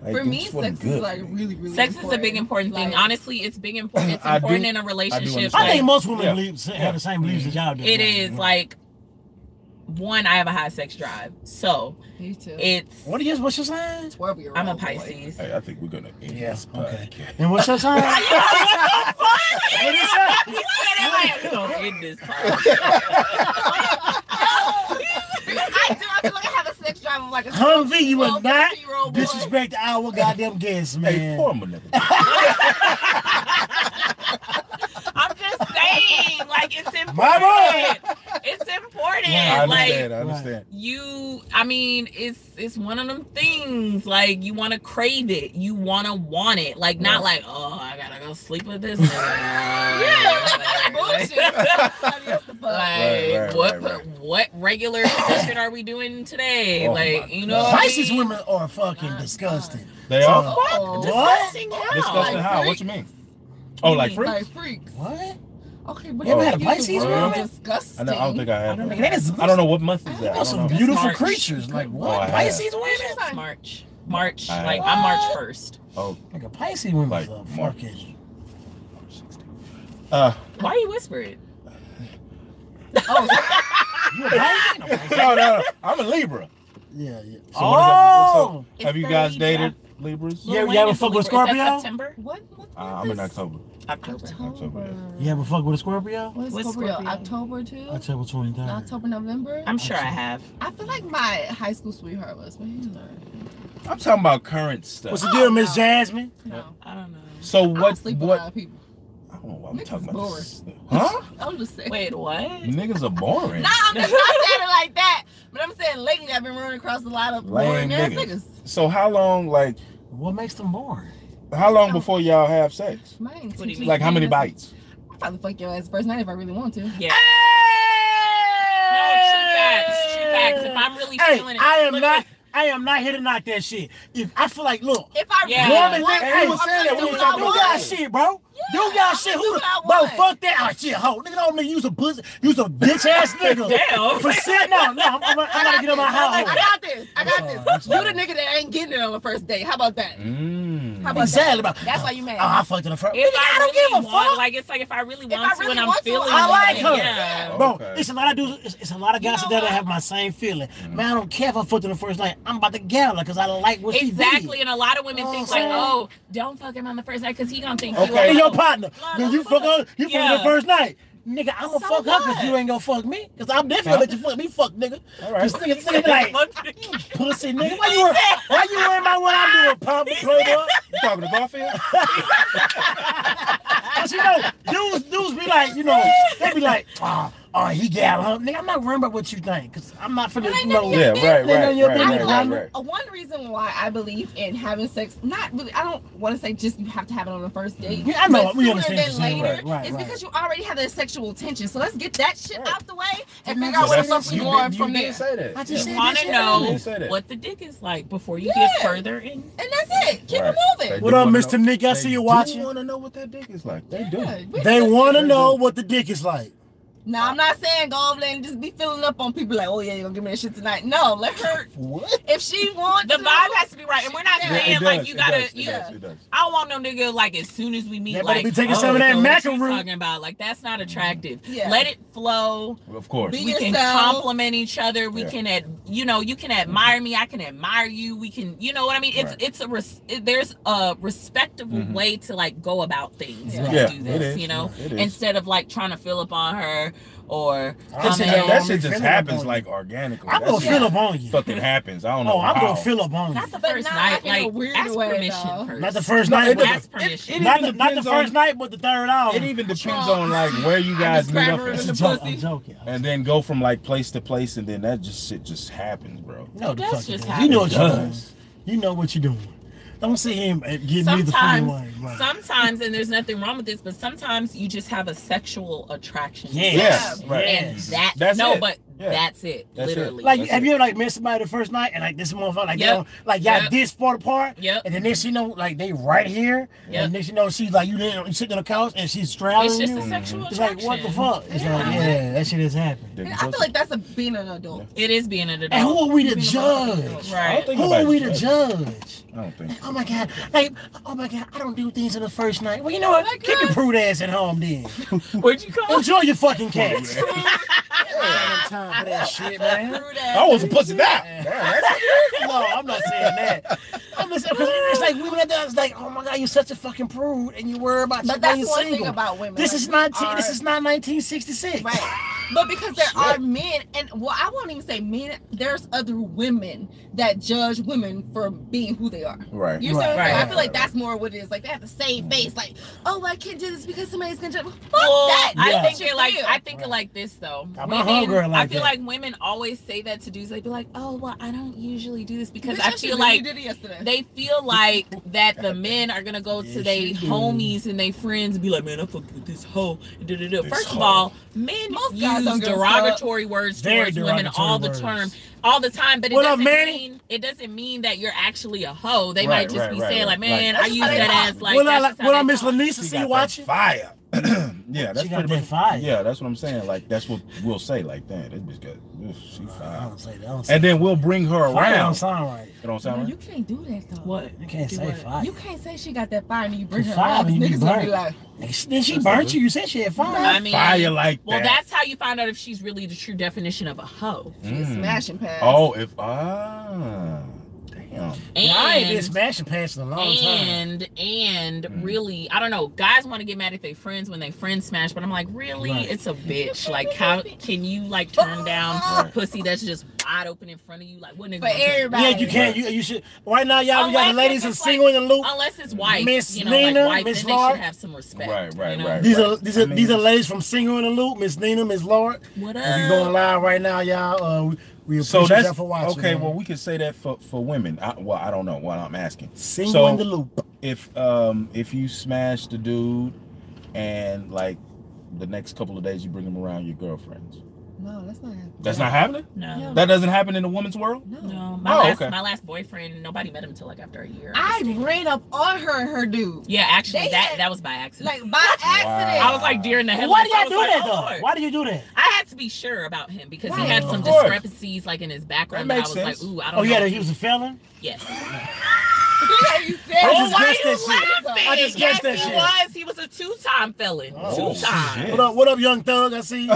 for me, sex is like really, really sex is a big important thing. Honestly, it's big important. It's important in a relationship. I think most women have the same beliefs as y'all do. It is like one, I have a high sex drive, so me too. It's what's your sign? 12-year-old. I'm a Pisces. Hey, I think we're gonna end this podcast. And what's your sign? What is that? He said it like we're gonna end this podcast. I feel like I have a sex drive of like a Humvee, you would not disrespect our goddamn guests, man. Hey, poor nigga. I'm just saying, Like it's important. My It's important. I understand. Like I understand. I mean, it's one of them things. Like you want to crave it, you want to want it. Like not like, oh, I gotta go sleep with this. What regular position are we doing today? Like you know, Pisces women are fucking disgusting. They are disgusting. disgusting. How? What you mean? Oh, like freaks? Like freaks. What? Okay, but You ever had a use Pisces the word woman? disgusting. I don't think I have. I I don't know what month is that. I That's don't some know. beautiful March. creatures. Like what? I have. Pisces women? It's March. I- Like I'm March 1st. Oh, Like a Pisces woman Like is a March. fucking. Why you whispering? Oh, you a Pisces? no. I'm a Libra. Yeah. So Oh. have you guys dated Libras? Yeah, you ever fuck with Scorpio? September? What I'm in October. October. You ever fuck with a Scorpio? What's What's Scorpio? Scorpio? October too? October 23rd. October, November? I'm sure I have. I feel like my high school sweetheart was, but he's not. I'm talking about current stuff. What's the deal, Miss Jasmine? No. I don't know. So I don't what? sleep with a lot of people. I don't know why I'm Niggas talking is about this. Huh? I'm just saying. Wait, what? Niggas are boring. Nah, I'm just not saying it like that. But I'm saying lately I've been running across a lot of Lame boring ass niggas. niggas. So how long, like, What makes them boring? how long before y'all have sex? Mine What do you mean? Like how many bites? I'll probably fuck your ass first night if I really want to. Yeah. No, true facts. If I'm really Hey, feeling it. I am not here to knock that shit. If I feel like, look, If I Yeah. really woman, want to, hey, I'm gonna do do what I y'all want. shit, bro. Do y'all shit. Who do what I bro, want. fuck that. Oh shit, hoe. Nigga don't mean use a pussy, use a bitch ass nigga. Damn. For sitting on. No, I'm gonna get on my house. I got this. I got I'm this. sorry. You the nigga that ain't getting it on the first date. How about that? How about Exactly. that? That's why you mad. Oh, I fucked in the first. If Nigga, I I don't really give a want, fuck. like it's like if I really I want to really and I'm want to, feeling I like it, her. yeah. Bro, Okay. it's a lot of dudes. It's a lot of guys You out know there that what? have my same feeling. Man, I don't care if I fucked in the first night. I'm about to get her because I like what she did. Exactly, and a lot of women Oh, think like, man. oh, don't fuck him on the first night because he gonna think Okay. you And are your partner, man, you fuck her. You fuck her Yeah. the first night. Nigga, I'm gonna So fuck her because what? you ain't gonna fuck me. Because I'm definitely gonna let you fuck me, fuck nigga. All right. Cause nigga be like, pussy nigga. Why you worrying about what I'm doing, pump, playboy? You talking to Garfield? But you know, dudes be like, you know, they be like, oh, he got her. Nigga, I'm not worrying about what you think. Because I'm not finna, you know. Yeah, right. One reason why I believe in having sex, not really, I don't want to say just you have to have it on the first date. Yeah, I know, but we sooner understand than what you're saying, later, right, it's right. because you already have that sexual tension. So let's get that shit out the way and Yeah, figure out where the that's- fuck we You going did- from you there. did say that. I just said want that to shit. know You said it. what the dick is like before you Yeah. get further in. And that's it. Keep Right. it moving. They What do up, wanna Mr. know- Nick? I see you watching. They want to know what that dick is like. They do. Yeah, we They just- want to know what the dick is like. Now I'm not saying go over there and just be filling up on people like, oh yeah, you're gonna give me that shit tonight. No, let her. What? If she wants The to, vibe has to be right, and we're not Yeah, saying It like does, you it gotta. does, it does. I don't want no nigga like as soon as we meet, They better like be taking some of that so what you macaroon. talking about like that's not attractive. Yeah. Let it flow. Of course. Be We can yourself. compliment each other. We Yeah. can, you can admire me. I can admire you. We can, you know what I mean. Right. There's a respectable Mhm. way to like go about things when Yeah, you do it this, is. you know, It is. instead of like trying to fill up on her or That shit- comment. That I'm shit just feeling happens up on like organically. I'm That gonna shit fill up on you. fucking happens. I don't know Oh, I'm how. gonna fill up on you. Not the But first not night. like in a Like weird ask way, permission though. first. Not the first No, night, it but Ask permission. not the depends first on- night, but the third hour. It even depends on like where you guys meet up grabbing her in at. the I'm pussy. joking. And then go from like place to place, and then that just shit just happens, bro. No, the It fuck does you just doing. You know what It you're doing. does. You know what you're doing. Don't sit here and give me the funny way. Right. Sometimes, and there's nothing wrong with this, but sometimes you just have a sexual attraction. to Yes. sex. right. And Yes. that's it. but Yeah. that's it. That's it. Literally. Like, That's have it. you ever like met somebody the first night and like this motherfucker like Yep. they don't, like y'all Yep. this far apart? Yep. And then next you know like they right here. Yep. And next you know she's like you sitting on the couch and she's straddling It's just you. a sexual It's like attraction. what the fuck? It's Yeah. like yeah, that shit has happened. Dick and I feel pussy. like that's being an adult. It is being an adult. And who are we to Being a judge? motherfucker. I don't Right. think Who are nobody's we to judging. judge? I don't think. Oh my god, like oh my god, I don't do things on the first night. Well, you know what? my Keep your God. prude ass at home then. What'd you call it? Enjoy your fucking cats. Yeah. I ain't time for that shit, man. I was a pussy now. No, I'm not saying that. I'm just because it's like women at that. It's like, oh my god, you're such a fucking prude, and you worry about But shit when that's you're one single. thing about women. This is not. are- This is not 1966. Right. But because there are men, and well, I won't even say men. There's other women that judge women for being who they are. Right. You see what I'm saying? I feel like that's more what it is. Like they have the same face. Like, oh, I can't do this because somebody's gonna judge. Fuck that. I think it like this though. I feel like women always say that to dudes. They be like, oh, well, I don't usually do this because I feel like they feel like that the men are gonna go to their homies and their friends and be like, man, I fucked with this hoe. First of all, men use derogatory words towards women all the time, but it doesn't mean that you're actually a hoe. They might just be saying like, man, I use that as like. Well, I Miss Lanisa, see you watching? Fire. Yeah, that's pretty much fire. Yeah, that's what I'm saying. Like that's what we'll say. Like, damn, this bitch got she fire. I don't say that. And then we'll bring her around. Don't sound right. It don't sound right. You can't do that though. What? You can't say fire. You can't say she got that fire and you bring her around. Niggas gonna be like, then she burnt you. You said she had fire. I mean, fire like that. Well, that's how you find out if she's really the true definition of a hoe. She's smashing past. Oh, if damn. And I ain't been smashing past in a long time. And really, I don't know. Guys want to get mad at their friends when they friends smash, but I'm like, really? Right. It's a bitch. Like, how can you like turn down pussy that's just wide open in front of you? Like, what nigga? For everybody. Yeah, you can't. You should. Right now, y'all, we got the ladies who's single in the loop. Unless it's wife, Miss you know, Nina, like wife, Miss then Lord. they should have some respect. Right. You know? These are ladies from Single in the Loop. Miss Nina, Miss Lord. What up? We're going live right now, y'all. We appreciate y'all for watching. Okay, well, we can say that for women. I don't know what I'm asking. Single in the loop. If you smash the dude and like the next couple of days you bring him around your girlfriends. No, that's not happening. That's not happening? No. That doesn't happen in the woman's world? No. My last boyfriend, nobody met him until like after a year. I ran up on her and her dude. Yeah, actually, that was by accident. Like, by accident. Wow. I was like deer in the headlights. Why do y'all do that, though? Why do you do that? I had to be sure about him because he had some discrepancies like in his background that I was sense. like, ooh, I don't know. Oh, yeah, he was a felon? Yes. You said, I just guessed that shit. He was a two-time felon. Oh, two-time. What up, young thug? I see you.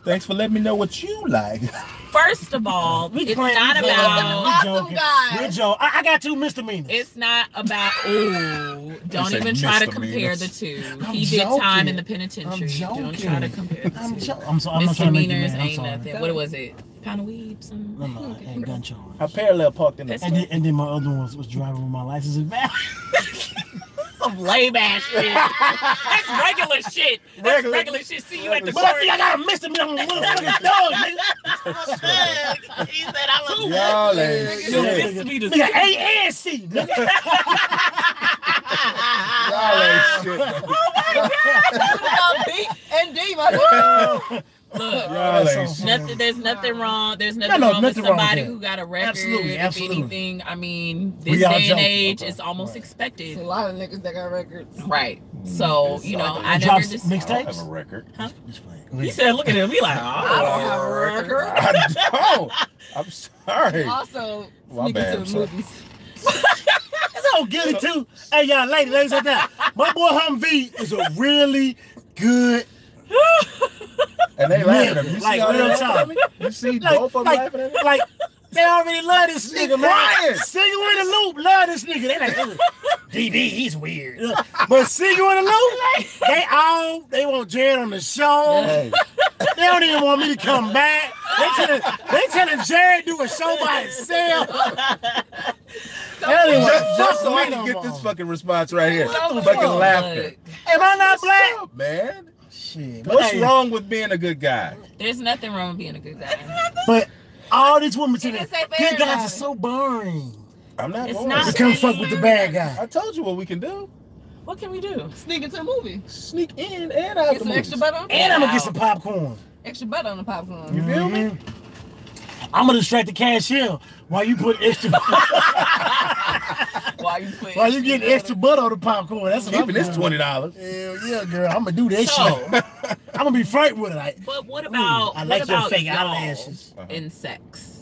Thanks for letting me know what you like. First of all, it's not about awesome guy. We're joking. I got two misdemeanors. It's not about don't even try to compare the two. He did time in the penitentiary. Don't try to compare the two. I'm sorry. Misdemeanors ain't nothing. What was it? Pound of weed? Something? No, ain't gun charge. I parallel parked in the and then my other one was driving with my license back. Some lame ass shit. That's regular shit. That's regular shit. See you at the But I think I got a misdemeanor on the motherfucking dog, nigga. He said I was y'all ain't shit. Nigga, A and C, nigga. Y'all ain't shit. Oh my God. And D, my Look, there's nothing wrong. There's nothing wrong with somebody who got a record. Absolutely. If anything, I mean, this day and age, it's almost expected. There's a lot of niggas that got records. Right. So, you know, I never just mixtapes. I have a record. Huh? He said, look at him. He like, I don't have a record. I don't. I'm sorry. Also, My sneak bad, into the son. movies. It's all good too. Hey, y'all, ladies like that. My boy Humvee is a really good. And they laughing at me. You see Like, how they real laughing talk. at me? You see both of them laughing at me? Like, they already love this nigga, man. crying. Single in the Loop, love this nigga. They like, DB, he's weird. But Single in the Loop, they want Jared on the show. Hey. They don't even want me to come back. They telling Jared do a show by himself. Just so I can get this fucking response right here. Fucking laughter. Am I not black? What's up, man? Shit. What's wrong with being a good guy? There's nothing wrong with being a good guy. But all these women today, didn't say for good guys everybody. are so boring. I'm not It's bored. not. They come fuck with the bad guy. I told you what we can do. What can we do? Sneak into a movie. Sneak in and out Get the some extra movies. butter on And I'm gonna get some popcorn. Extra butter on the popcorn. You feel me? I'm gonna distract the cashier while you put extra. While you getting extra butter on the popcorn. That's what Keeping I'm this doing. $20. Hell yeah, girl. I'm gonna do that So, shit. I'm gonna be frank with it. Like, but what about I like what your about fake y'all eyelashes. in sex?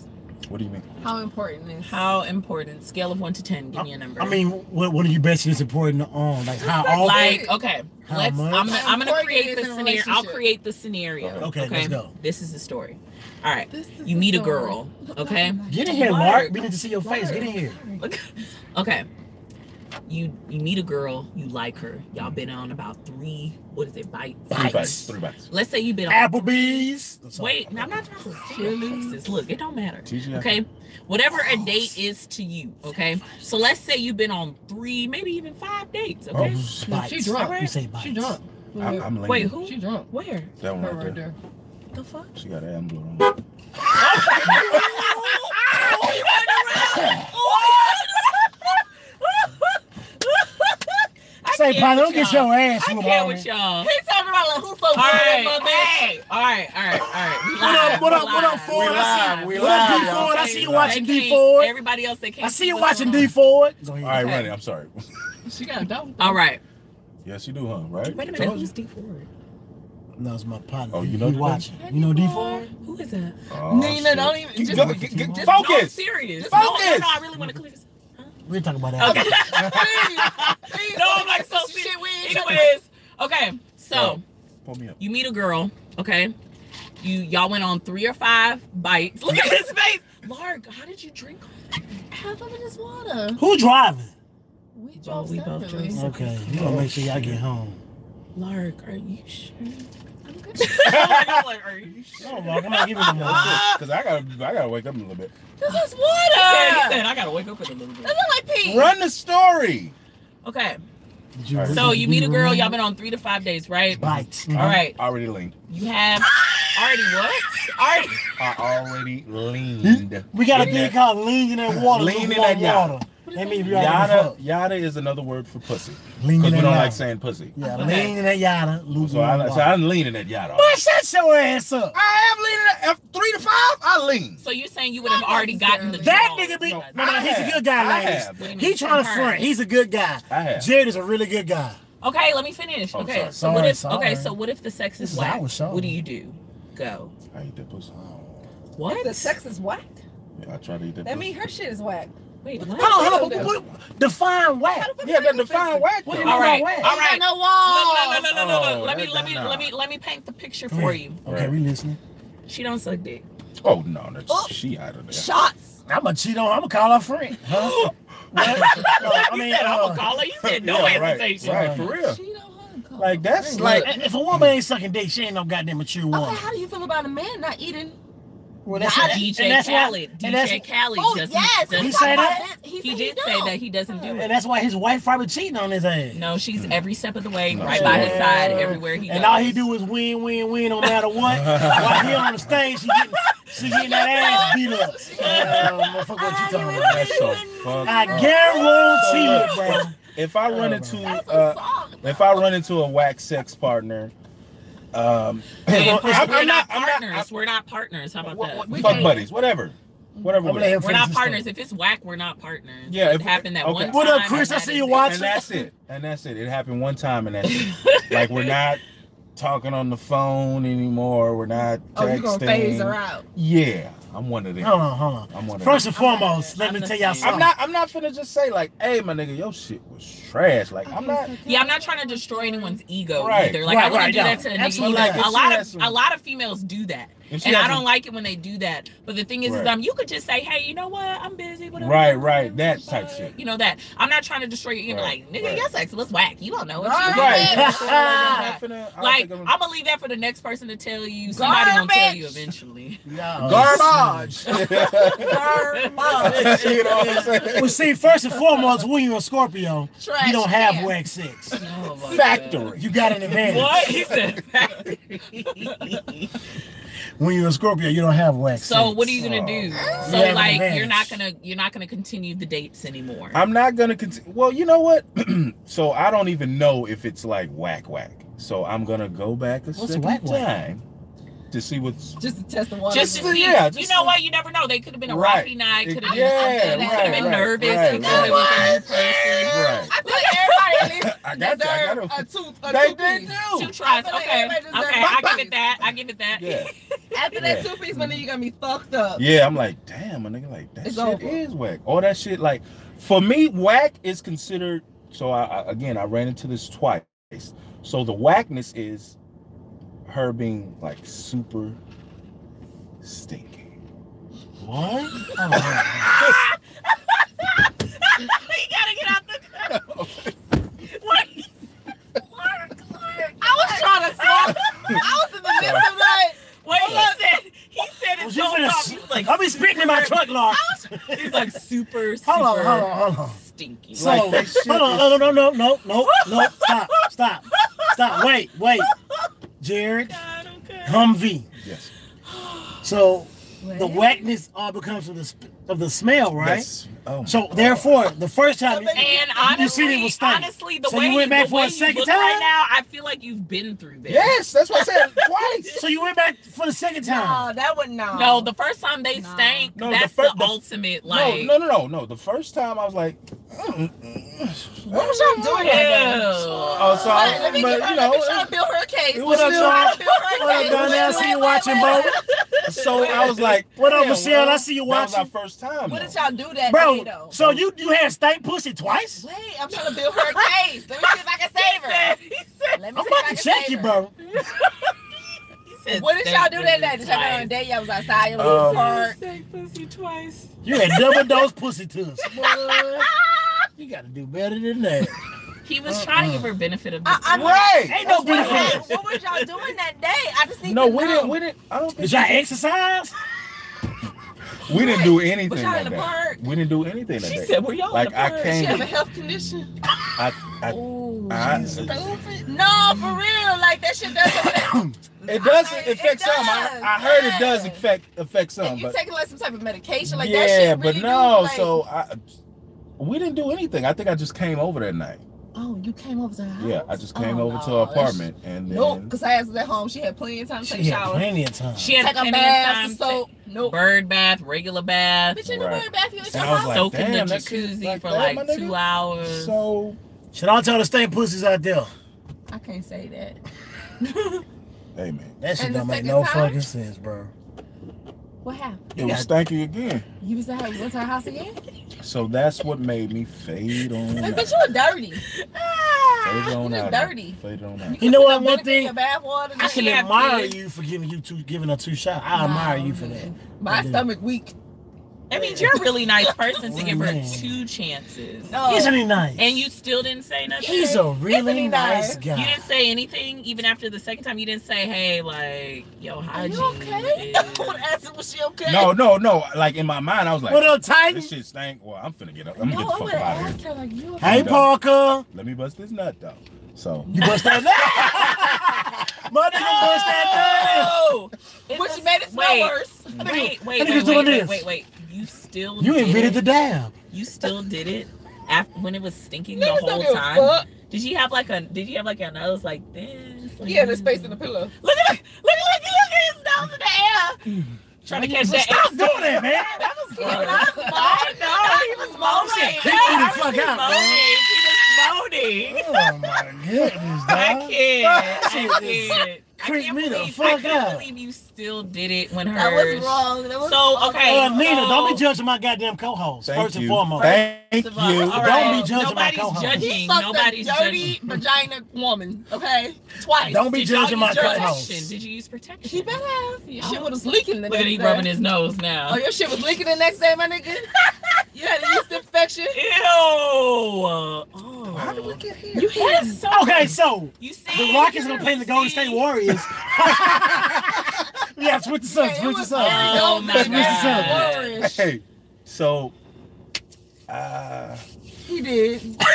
What do you mean? How important is? How important? Scale of 1 to 10. Give me a number. I mean, what are you basing this important on? Like how often? Like, okay, How let's. much? I'm How gonna important create it the is in a scenario. I'll relationship. create the scenario. Okay, let's go. This is the story. All right, This is you the meet a story. girl. Okay. Get in here, Mark. We need to see your face. Get in here. Okay. You meet a girl, you like her. Y'all been on about 3 bites? 3 bites. Let's say you've been on Applebee's. Wait, I'm not trying to cheerleaders. Look, it don't matter. TGI. Okay, whatever a date is to you. Okay, so let's say you've been on 3, maybe even 5 dates. Okay, She drunk. Right. You say bites. She drunk. I'm leaning. Wait, who? She drunk. Where? That one right there. The fuck? She got an amber on. Say, partner, don't get your ass I whooped can't on with it. y'all. He's talking about like who so All good right, my bitch. all right. What up, Ford? We What up, live, D y'all. Ford? I see you They watching They D can't- Ford. Everybody else, they can't. I see see you what's watching going D on. Ford. All right, Ronnie, I'm sorry. She got a dog. All right. Yes, you do, huh? Right? Wait a minute. Told Who's you. D Ford? No, it's my partner. Oh, you know He D watching. You know D Ford? Who is that? Oh, Nina, shit. don't even. Just, Go- just, get- No, I'm Focus. serious. Focus. No, I really want to clear this. We're talking about that. Okay. please, No, I'm like so shit, serious. we ain't Anyways, okay. So Pull me up. you meet a girl. Okay. Y'all went on 3 or 5 bites. Look at his face. Lark, how did you drink? half of it is water. Who driving? We drove we both separately. drove. Okay, you gonna make sure y'all get home. Lark, are you sure? I'm good. I'm like, are you sure? No, Mark, I'm not giving no more. Because I gotta wake up in a little bit. This is He water. said, I gotta wake up in a little bit. It look like pee. Run the story. Okay. Did So you meet a girl, y'all been on 3 to 5 days, right? bites. All right. Already leaned. You have already what? Already. I already leaned. We got a In thing that- called lean in that water. Lean in lukewarm that yada. water. That means we all Yada, yada is another word for pussy. Lean Because in we that don't yada. like saying pussy. Yeah, Okay. lean in that yada. So I'm leaning at yada. Boy, shut your ass up. I am leaning at 3 to 5. I lean. So you're saying you would have already gotten the That draw. nigga be. No, No, I he's a have. good guy, I ladies. have. What do you He mean? trying to front. He's a good guy. I have. Jared is a really good guy. Okay, let me finish. Oh, Okay, sorry. so Sorry, what if sorry. so what if the sex This is is whack? our show. What do you do? Go. I eat that pussy. What? The sex is whack. Yeah, I try to eat that That pussy. mean her shit is whack. Wait, what? Hold on. Define whack. Yeah, that define whack. What do though. you All right, whack? all right. No wall. No. Oh, Let that's me paint the picture for you. Okay, we listening. She don't suck dick. Oh no, that's Oh. she out of there. Shots. I'm gonna cheat on. I'm gonna call her friend. Huh? What? I mean, I'm gonna call her. You said no Yeah, right, hesitation. right, for real. She don't hunt. Like that's like if a woman ain't sucking dick, she ain't no goddamn mature Okay, woman. how do you feel about a man not eating? Well, Not DJ Khaled. DJ Khaled Oh doesn't. yes. doesn't- He say that? He did say that he doesn't do And it. that's why his wife probably cheating on his ass. No, she's every step of the way, No, right she by his don't. side, everywhere he goes. And all he do is win, no matter what. While he on the stage, she getting that ass beat up. Motherfucker, what you talking about? that's so fucked I up. guarantee it, bro. If I run into That's a song. if I run into a whack sex partner, And we're not partners. We're not partners. How about that? fuck buddies, whatever. Whatever. I'm gonna let him We're not finish partners. this If it's whack, we're not partners. Yeah, it if- happened that okay. one time. What up, Chris? and I that see is you it. watching. And that's it. And that's it. It happened one time and that's it. Like we're not talking on the phone anymore. We're not texting. Oh, you gonna phase her out? Yeah, I'm one of them. Hold on. I'm one of First them. and foremost, let I'm me the tell y'all same. something. I'm not finna just say like, hey my nigga, your shit was trash. Like I'm not. Yeah, I'm not trying to destroy anyone's ego Right. either. Like Right, I wouldn't right, do no. that to a nigga Absolutely either. not. A lot of females do that. If she And has I don't a- like it when they do that. But the thing is Right. you could just say, hey, you know what? I'm busy. Whatever. Right, that type shit. You know that. I'm not trying to destroy your ego. Right, Like, nigga, right. your sex was whack. You don't know what Right. you Right. did. Like, I'm gonna leave that for the next person to tell you. Somebody gonna tell you eventually. Garbage. Garbage. You know what I'm saying? Well, see, first and foremost, when you're a Scorpio, Trash you don't have can. whack sex. Oh my Factory. You got an advantage. What? He said. When you're a Scorpio, you don't have whack sex. So what are you gonna do? You So have an like advantage. you're not gonna continue the dates anymore. I'm not gonna continue. Well, you know what? So I don't even know if it's like whack. So I'm gonna go back a second whack? time to see what's. Just to test the water. Just to see, Yeah, you just know to- what? You never know. They could have been a Right. rocky night. Could have been Yeah, something. They could have been right, nervous right, because it was a new person. Right. I feel like everybody at least I got deserve you. a two They piece. do. 2 tries. I feel like Okay. everybody deserves Okay. I give it that. I give it that. Yeah. After that 2 piece, my nigga, you gonna be fucked up. Yeah, I'm like, damn, my nigga, like that It's shit over. is whack. All that shit, like, for me, whack is considered. So I ran into this twice. So the whackness is her being like super stinky. What? You gotta get out the. I was in the midst of like. Wait, he said it's so soft. He's like, I'll be speaking in my truck, Lord. He's like super Hold on. stinky. So, hold on, no, stop. Wait. Jared, God, okay. Humvee. Yes. So, the wetness all becomes of the smell, right? Yes. Oh So, God. therefore, the first time And you see it was honestly, the So way you went back the for way a second you look time? right now, I feel like you've been through this. Yes, that's what I said twice. So you went back for the second time. No, that would no. No, the first time they No. stank, No, that's the ultimate, like... No. The first time I was like, What was y'all doing that day? oh, so I, Let me but, get her, you let me know, try to build her a case. it was Let me still- try to build her a What up, case. Donnell? I see you watching, bro. so I was like, What up, damn, Michelle? well, I see you That was our watching. first time. What though. did y'all do that day Bro, though? so you had stank pussy twice? Wait, I'm trying to build her a case. Let me see if I can save her. He said, Let me I'm see if I about can to check save you, her. bro. he said What did y'all do that day? stank Did y'all go on a pussy date? Y'all was outside. Y'all Um, was park. Stank pussy twice. You had double dose pussy tuss. Boy, you got to do better than that. He was trying to give her benefit of the Right. Ain't no benefit. What was y'all doing that day? I just need No, to know. we didn't. I don't think Did y'all exercise? we didn't do anything Was y'all like in the that. park? We didn't do anything like She that. said, were y'all Like, in the I park? can't- She have a health condition. Ooh, I- stupid. No, for real. Like that shit doesn't. It does It affect some. does, I heard it does yeah. affect some. And you But taking like some type of medication, like that yeah, shit but really no. do, like, So we didn't do anything. I think I just came over that night. Oh, you came over to her house? Yeah, I just came Oh, over to no, her apartment and then. Nope, because I was at home. She had plenty of time to take a She had shower. plenty of time. She had Take a plenty of bath, time the to- soap. Nope. bird bath, regular bath, Bitch, in the Right. bird bath, you at And your I was house. like, soak in the damn, that's jacuzzi like for that, my like nigga? 2 hours. So Should I tell the stank pussies out there? I can't say that. hey man, That shit And the don't make second no time? fucking sense, bro. What happened? it was stanky again. You was at her, you went to her house again? So that's what made me fade on. Like, out. bitch, you were dirty. Fade on You out. dirty. Fade on out. You know what? Could've One been in thing your bath water. I can She have admire kids. you for giving her 2 shots. I admire you for that. My I do. stomach weak. That means you're a really nice person to give her Man. 2 chances. No. Isn't he nice? And you still didn't say nothing? He's a really Isn't he nice nice? guy. You didn't say anything even after the second time. You didn't say, "Hey, like, yo, Are hygiene." you okay? I would is-" ask her, was she okay? No. Like in my mind, I was like, What up, Titan? this shit stank. Well, I'm finna get up. I'm gonna No, get I the would fuck have out of asked here. her, like, you okay? Hey, Parker. Let me bust this nut though. So You bust that nut? My nigga bust that No! Which made it smell Wait. worse. Wait, I think it's doing this. wait. You still nut. You did invented it? the dab. You still did it after when it was stinking the Niggas don't whole give a time. fuck. Did you have like a nose like this? Like, Yeah, the space in the pillow. Look at his nose in the air. Trying to catch that. Stop doing that, man. That was good. I know he was moaning. Creep me the fuck out, man. He was moaning. Oh my goodness, I dog. can't. Creep me the I fuck can't out. believe you still did it when her. That was wrong. That was So, wrong. okay. Nina, so- don't be judging my goddamn co-host. thank First you. and foremost. Thank you. All Don't right. be judging my Nobody's co-host. judging. He fucked Nobody's a dirty judging. vagina woman, okay? Twice. Don't be Did y'all judging my use co-host. protection? Did you use protection? She better have. Your shit Oh. was leaking the Look at next he day. rubbing his nose now. Oh, your shit was leaking the next day, my nigga? You had a yeast infection? Ew. Oh. How did we get here? You had so. Okay, so You see, the Rockets gonna play the Golden State Warriors. Yeah, switch the Suns. Switch the Suns. Oh my Switch the Suns. God. Warriors. Hey, so He did. He did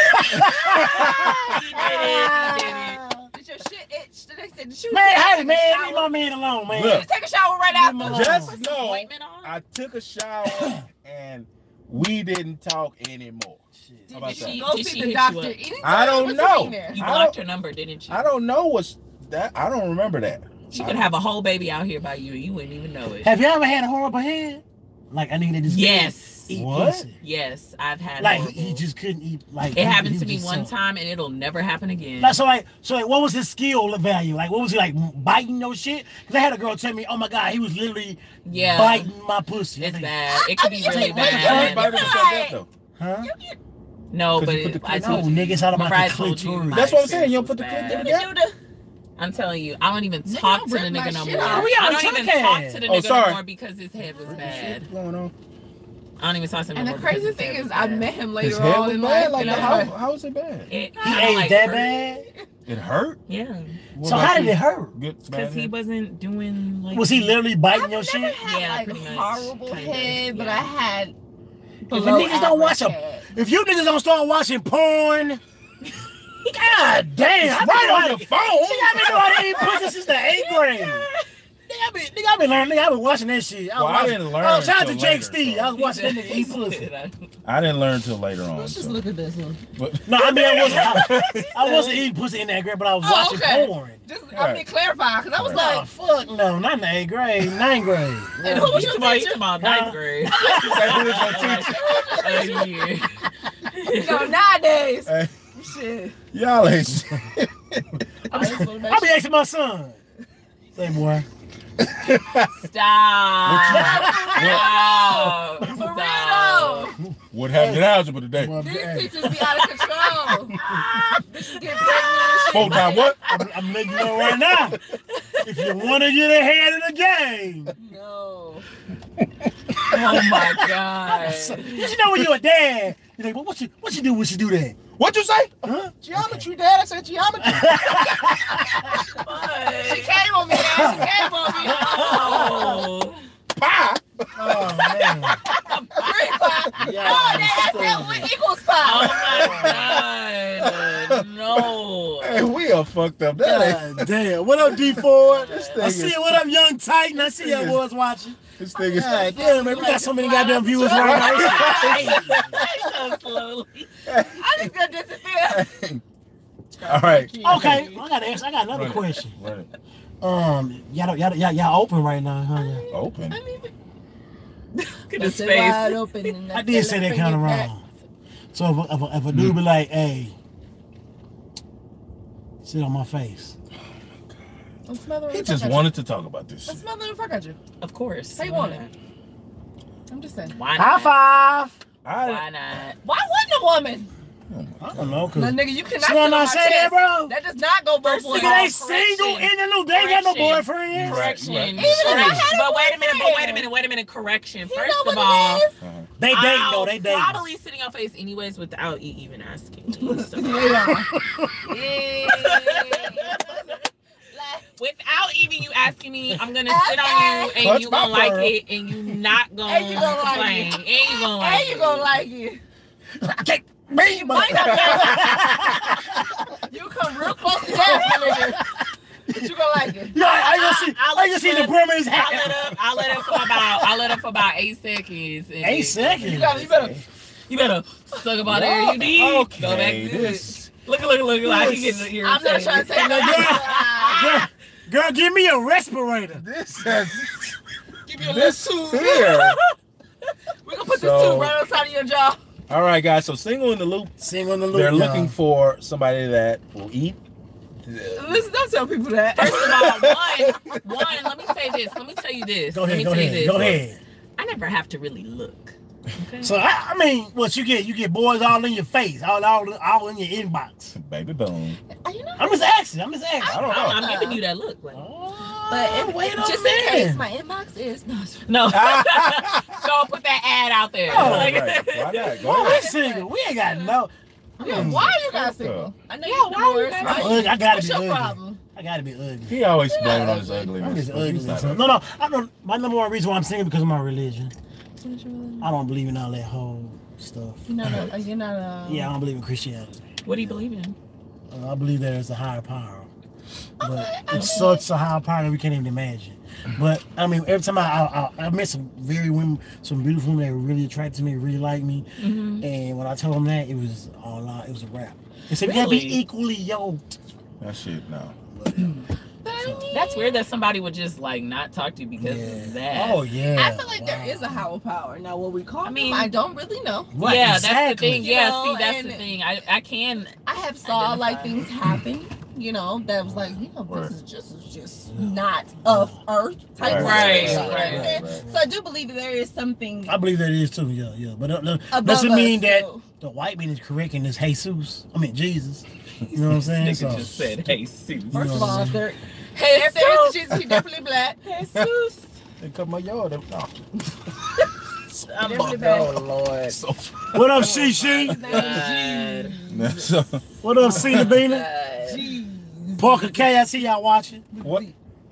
it. Did your shit itch the next day? Did you Man, hey, take a man, shower? leave my man alone, man. Look. Take a shower right Leave him after. alone. just know Ointment on? I took a shower and we didn't talk anymore. How about Did that? she- Go did see she the hit you doctor. up? Anytime I don't in know. between there. You I blocked don't- her number, didn't you? I don't know what's that. I don't remember that. She could have a whole baby out here by you and you wouldn't even know it. Have you ever had a horrible head? Like a nigga that just Yes. couldn't eat What? pussy. Yes, I've had Like horrible- he just couldn't eat. Like It he happened was to me just one so- time and it'll never happen again. Like, so what was his skill value? Like what was he like biting your shit? Because I had a girl tell me, oh my god, he was literally Yeah. biting my pussy. It's I think- bad. It could be I mean, really what the fuck? bad. Everybody was like that, though. Huh? No, 'Cause but you put the I clit- told No, you. nigga, it's all about Remember the I told you clitoris. my That's what I'm saying. You don't experience put the was clip bad. in Did you do? I'm telling you, I don't even Nigga, talk don't to the rip my nigga no shit more. off. We I on don't even Chuckhead. talk to the Oh, nigga no sorry. more because his head was bad. What's going on? I don't even talk to him And no the more because crazy his thing head is, was I bad. met him His later head on was in bad. life. Like and how? I was How is it bad? It He kinda ate like that hurt. bad? It hurt? Yeah. So how did it hurt? Because he wasn't doing like. Was he literally biting your shit? Had, yeah, like, pretty much. horrible head, but I had. If you niggas don't watch if you niggas don't start watching porn, god damn, right on your phone. I've been doing how to eat pussy since the 8th grade. Nigga, I've been learning. I've been watching that shit. I didn't learn. Oh, shout out to until Jake later, Steve. so. I was watching that nigga eat pussy. I didn't learn until later on. Let's just look at this one. But, No, I mean I wasn't eating pussy in that grade, but I was watching porn. Just I mean clarify, because I was Oh, like, fuck no, not in the 8th grade, 9th grade. and who was your teacher? About 9th grade. You know, nowadays. hey, Shit. y'all ain't shit. I be asking my son. Say, boy. Stop. For real though. What happened in algebra today? Boy, These hey, teachers be out of control. Bitches get pregnant and shit. Full time what? I'm letting you know right now. If you want to get ahead of the game, No. Oh my god. you know when you're a dad, you're like, well, what you do when you do that? What you say? Huh? Geometry, Dad. I said geometry. She came on me, man. She came on me. Oh. Pie. Oh man. Free pie. Yeah, Oh, that's what equals Oh pie. my god. No. Hey, we are fucked up. That ain't. God damn. What up, D Ford? thing I is- see you. What up, Young Titan? I see you was watching. This thing is. God damn, man. We got so many goddamn viewers right now. So slowly. I'm just gonna disappear. All right. Okay, I gotta ask. I got another Run it. question. Run it. Y'all open right now, huh? Open. Look at his It's wide face. open and I did say that kind of wrong. So if a dude be like, hey, sit on my face. I'm smothering He the just fuck out wanted to talk about this you. I'm shit. smothering the fuck out you. Of course. How you want it? I'm just saying. Why High not? five. Why not? Why wouldn't a woman? I don't know, No, cause nigga, you cannot she sit on not my say that, chest. bro. That does not go both First ways. of all, Nigga, they single correction. in the new. They ain't got no Correction. boyfriend. Correction. Right. Even if I had a But wait a minute, boyfriend. wait a minute. Correction. You First know of what all, it is? They dating I'll though. They dating. probably sit in your face anyways without you even asking me. So. Yeah. Without even you asking me, I'm gonna sit on you and Touch you my gonna like pearl. it and you not gonna And you gonna like complain. it. And you gonna like And you gonna like it. I can't be, Might not be- You come real close to death, my nigga. But you gonna like it. No, I just see the brim in his hat. I let up for about 8 seconds. And 8 seconds. You better suck about air you need. Okay, Go back to this. it. Look like he getting irritated. I'm not trying to take no Girl, give me a respirator. This has. Give you a This little tube. here. We're gonna put So- this tube right on the side of your jaw. All right, guys. So single in the loop. Sing on the loop. They're y'all. looking for somebody that will eat. Listen, don't tell people that. First of all, one, let me say this. Let me tell you this. Go Let ahead. me Go tell you ahead. this. Go ahead. I never have to really look. Okay. So I mean, what you get boys all in your face, all in your inbox. Baby boom. You know, I'm just asking. I don't know. I'm giving you that look. Like, but wait a just minute. in case my inbox is no. no. Don't put that ad out there. Oh, Like- Right. Why not? Go Well, we ahead. single. We ain't got no. Yeah, why you guys single? I know Yeah, you're why you divorced, guys right? single? I gotta What's be your ugly. problem? I gotta be ugly. He always blaming on his I'm ugliness. just but he's ugly. not So, no. I don't. My number one reason why I'm single because of my religion. What's your religion? I don't believe in all that whole stuff. You're not a. Yeah, I don't believe in Christianity. What do you believe in? I believe there's a higher power, but it's such a higher power that we can't even imagine. But I mean, every time I met some some beautiful women that were really attracted to me, really liked me, Mm-hmm. and when I told them that, it was all out. It was a wrap. They said we gotta be Really? equally yoked. That shit, no. That's weird that somebody would just like not talk to you because of that. Oh yeah. I feel like there is a higher power. Now, what we call I mean- them, I don't really know. Right, Yeah, that's the exactly. thing. You Yeah, know, see, that's and- the thing. I can. I have saw like Identify. things happen, you know, that was like, you know, Right. this is just not of earth type Right, situation. You know what I'm right, saying? right. So I do believe that there is something I believe that is too. Yeah. But above doesn't mean us, that so- the white man is correct and it's Jesus. I mean Jesus. You know what I'm saying? Nigga So, just said, "Hey, Sue." First of all, if there Hey, is a Jesus, he definitely black. Jesus. They cut my yard up. No. Definitely black. Lord. So, what up, She? God. so, What up, Cena Bina? God. Jeez. Parker K, I see y'all watching. What?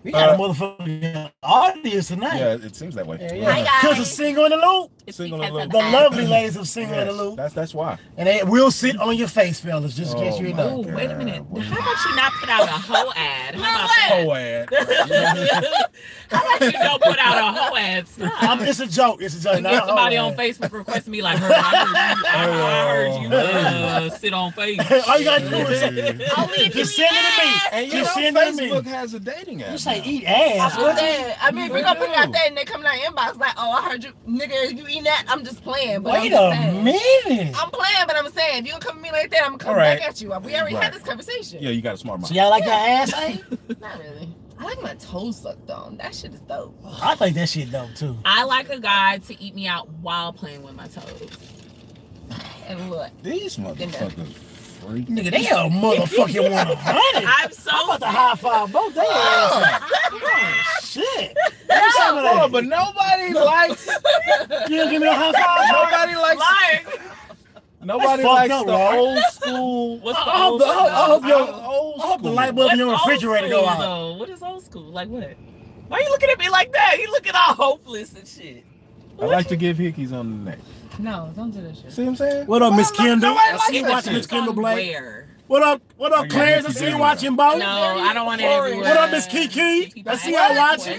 We got a motherfucking audience tonight. Yeah, it seems that way. Because of Single in the Loop. Single in the Loop. The lovely ladies of Single in the Loop. That's why. And it will sit on your face, fellas, just in case you know. Oh, wait a minute. How about you not put out a hoe ad? How about hoe ad? How about you don't put out a hoe ad? It's a joke. It's a joke. Get somebody on Facebook requesting me like, I heard you sit on Facebook. All you gotta do is just send it to me. And you know, Facebook has a dating app. You say eat ass. I mean, we're gonna put it out there and they come in our inbox like, oh, I heard you, nigga, you eating that? I'm just playing. But Wait a minute. I'm playing, but I'm saying, if you don't come at me like that, I'm gonna come back at you. We already had this conversation. Yeah, you got a smart mind. So y'all like your ass, eh? Not really. I like my toes sucked on. That shit is dope. I think that shit dope too. I like a guy to eat me out while playing with my toes. And what? These motherfuckers freak. Nigga, they a motherfucking 100. I'm so about to high five both their ass. Oh, shit. Oh, but nobody likes. You don't give me a high five? Nobody likes. Nobody likes the old school. What's the old school? I hope the light bulb in your refrigerator go out. Though? What is old school? Like what? Why are you looking at me like that? You looking all hopeless and shit. I like to give hickeys on the neck. No, don't do that shit. See what I'm saying? What up, Miss Kendall? I like see you watching Miss Kendall Blake. Where? What up, Clarence? I see you watching both. No, I don't want to everywhere. What up, Miss Kiki? I see y'all watching.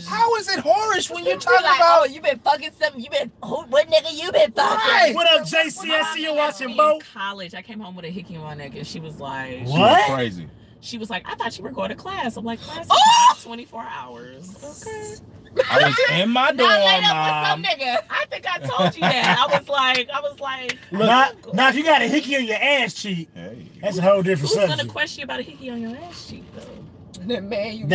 How is it whorish when you're talking like, about? Oh, you been fucking something. You been what nigga? You been fucking? Right. What up, JC? I see you watching both. In college, I came home with a hickey on my neck, and she was like, "What? She was crazy." She was like, "I thought you were going to class." I'm like, "Class is not 24 hours." Okay. I was in my dorm, Mom. I think I told you that. I was like, Look, now if you got a hickey on your ass cheek, that's a whole different subject. Who's gonna question you about a hickey on your ass cheek though? That man you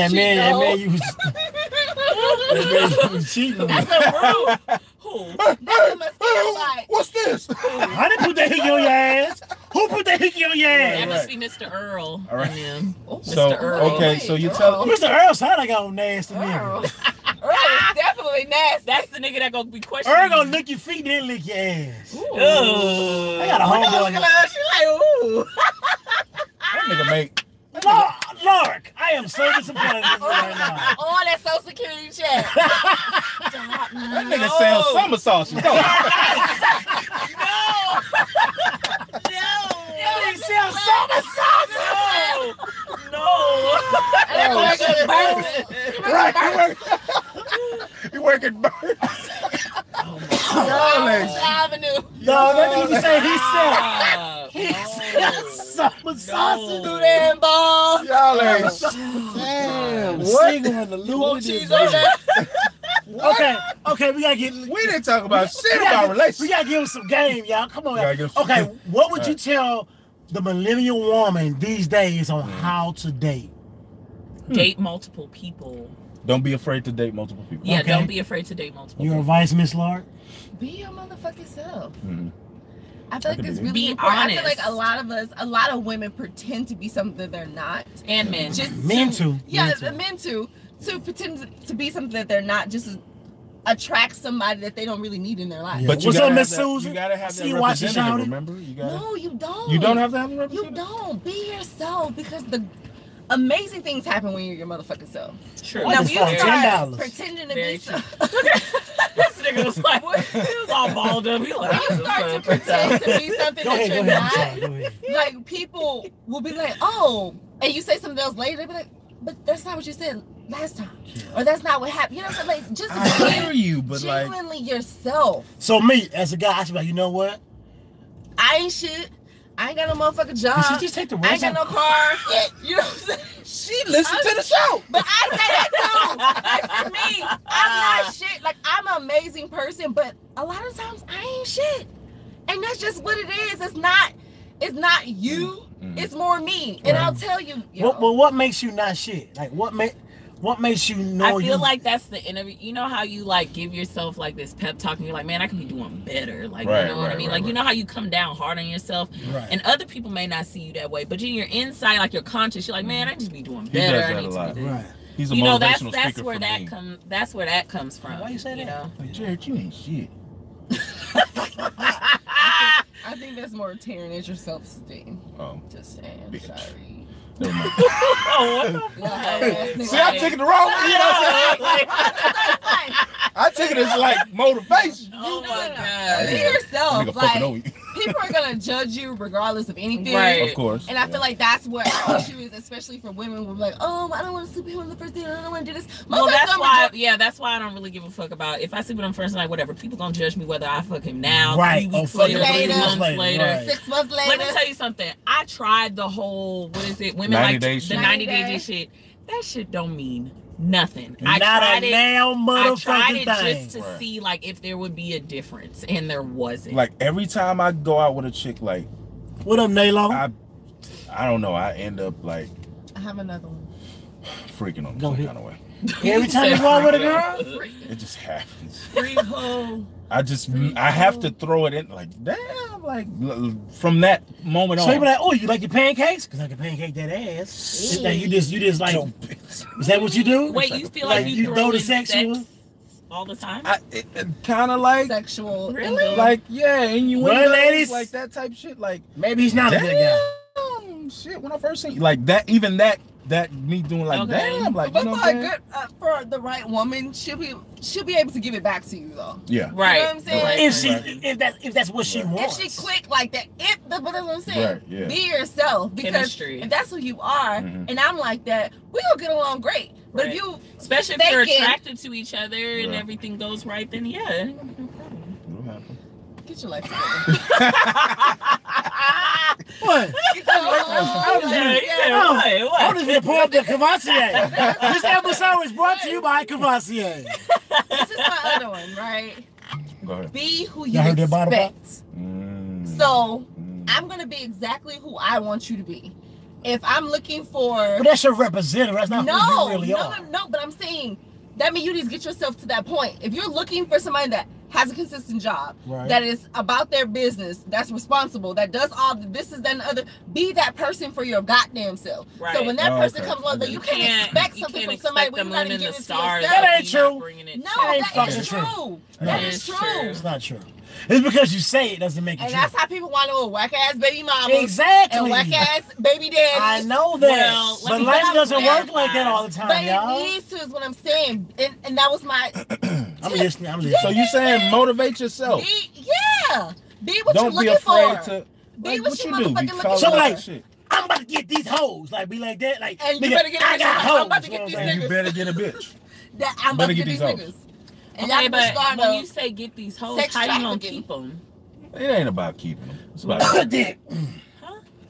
was cheating. That's a rude. Who? What's this? I didn't put that hickey on your ass. Who put that hickey on your ass? That must be Mr. Earl. All right. Mr. Earl. Okay, so you tell Mr. Earl sound like a nasty nigga. Earl is definitely nasty. That's the nigga that gonna be questioning. Earl gonna lick your feet, then lick your ass. Ooh. I got a homeboy. She like, ooh. that nigga make. Lark, I am so disappointed in you right now. On that Social Security check. That nigga sells summer sauces. No. He sells summer sauces. You work at Burns. Avenue. No, that nigga say he sells summer sauces. Do that balls. Y'all ain't. Damn. What? In the loop. Okay, we gotta get. We didn't talk about shit about relationships. We gotta give him some game, y'all. Come on, y'all. Okay, what would you tell the millennial woman these days on how to date? Date multiple people. Don't be afraid to date multiple people. Yeah, don't be afraid to date multiple Your people. advice, Miss Lark? Be your motherfucking self. Mm-hmm. I feel like it's really be important. honest. I feel like a lot of women pretend to be something that they're not. And men. Men too. Yeah, men too. To pretend to be something that they're not, just to attract somebody that they don't really need in their life. Yeah. What's up, Miss Susan? You gotta have that you watching representative, remember? You gotta, no, you don't. You don't have to have a representative? You don't. Be yourself, because the amazing things happen when you're your motherfucking self. True. Now, you start $10. pretending to Very be true. This nigga was like, he was all balled up. He like, you start to pretend to be something that you're not. Like, people will be like, oh, and you say something else later, they'll be like, but that's not what you said last time, or that's not what happened. You know what I'm saying? Like, just I hear you, but genuinely yourself. So me, as a guy, I should be like, you know what? I ain't shit. I ain't got no motherfucking job. Did she just take the I ain't got no car. You know what I'm saying? She listened to the show. But I say that too. Like, for me, I'm not shit. Like, I'm an amazing person, but a lot of times I ain't shit. And that's just what it is. It's not you. It's more me. And I'll tell you. What makes you not shit? Like, what makes you know? I feel like that's the interview. You know how you like give yourself like this pep talk and you're like, man, I could be doing better. Like, you know what I mean? Like, you know how you come down hard on yourself, and other people may not see you that way, but in your inside, like your conscious, you're like, man, I just be doing better. He does that a lot. Right. He's a you know, motivational that's speaker where for that me. that's where that comes from. Why you say that? Know? Like, Jared, you ain't shit. I think that's more tearing at your self-esteem. Oh. Just saying. Bitch. Sorry. Never mind. Oh, what the See, I took it the wrong way. You know what I'm saying? I took it as like motivation. Oh my God. Be yourself. Nigga fucking on Like, you. people are gonna judge you regardless of anything. Right. Of course. And I feel like that's what our issue is, especially for women. We're like, oh, I don't want to sleep with him on the first date. I don't want to do this. Well, that's why. Yeah, that's why I don't really give a fuck about if I sleep with him first night. Whatever. People gonna judge me whether I fuck him now, Right. 3 weeks Or later, fuck 3 later. months later. Right. 6 months later. Let me tell you something. I tried the whole what is it? Women 90 like day the shit. 90 90 day day. shit. That shit don't mean nothing. I Not tried a it. damn I tried motherfucking it thing. just to Right. see like if there would be a difference, and there wasn't. Like every time I go out with a chick, like What up, Nalo? I don't know, I end up like I have another one. freaking on Go some ahead. kind of way. Every time you go out with a girl? It just happens. Free hoe. I have to throw it in like damn, like from that moment So on. you be like, oh, you like your pancakes? Because I can pancake that ass. Is that you just like, is that what you do? Wait, you feel Like, like you you throw the in sexual? sex all the time? It kind of like Sexual. Really? innuendo. like yeah, and you Well, ladies, like that type shit like Maybe he's not a good guy. damn shit when I first seen you like that, even that me doing like Okay. damn, like you But know for what I'm a saying? good, for the right woman, she'll be able to give it back to you though. Yeah. Right. You know what I'm saying? Right. If she, Right. if that's what she Right. If wants. she quick like that, but that's what I'm saying. Right, yeah. Be yourself, because Chemistry. if that's who you are, Mhm. and I'm like that, we gonna get along great. But Right. if you, Especially if you're faking- attracted to each other and Right. everything goes right, then yeah, it ain't gonna be no problem. What happened? get your life together. What? Oh, I was just pour up the Cavassier. This episode is brought to you by Cavassier. This is my other one, right? Go ahead. Be who you Y'all heard that bottle pop? expect. Mm. So Mm. I'm gonna be exactly who I want you to be. If I'm looking for But that's your representative. That's not who you really are. no, but I'm saying that means you need to get yourself to that point. If you're looking for somebody that has a consistent job, Right. that is about their business, that's responsible, that does all the this, that, and the other, be that person for your goddamn self. Right. So when that Oh, person okay. comes along, Okay. you can't expect something from somebody when you gotta moon give and it the to stars. yourself. That ain't you're not true. bringing it No, to ain't that fucking is true. true. No. That It is is true. true. It's not true. It's because you say it doesn't make it And true. that's how people want to whack ass baby mamas Exactly. and whack ass baby daddies. I know that. Well, let but me life clarify. doesn't work like that all the time, But y'all. it needs to, is what I'm saying. And that was my I'm listening. So you saying motivate yourself? Be what Don't you're be looking afraid for. to Be like what what you you do. Be motherfucking looking calling for. out Like- that shit. I'm about to get these hoes. Like, be like that. Like, And you nigga, better get I these got niggas. hoes. I'm about to get You know these what I'm saying? You better get a bitch. That I'm about to get these hoes. niggas. And Okay, y'all but start when a you say get these hoes, sex how you gonna trafficking. keep them? It ain't about keeping them. It's about Good dick.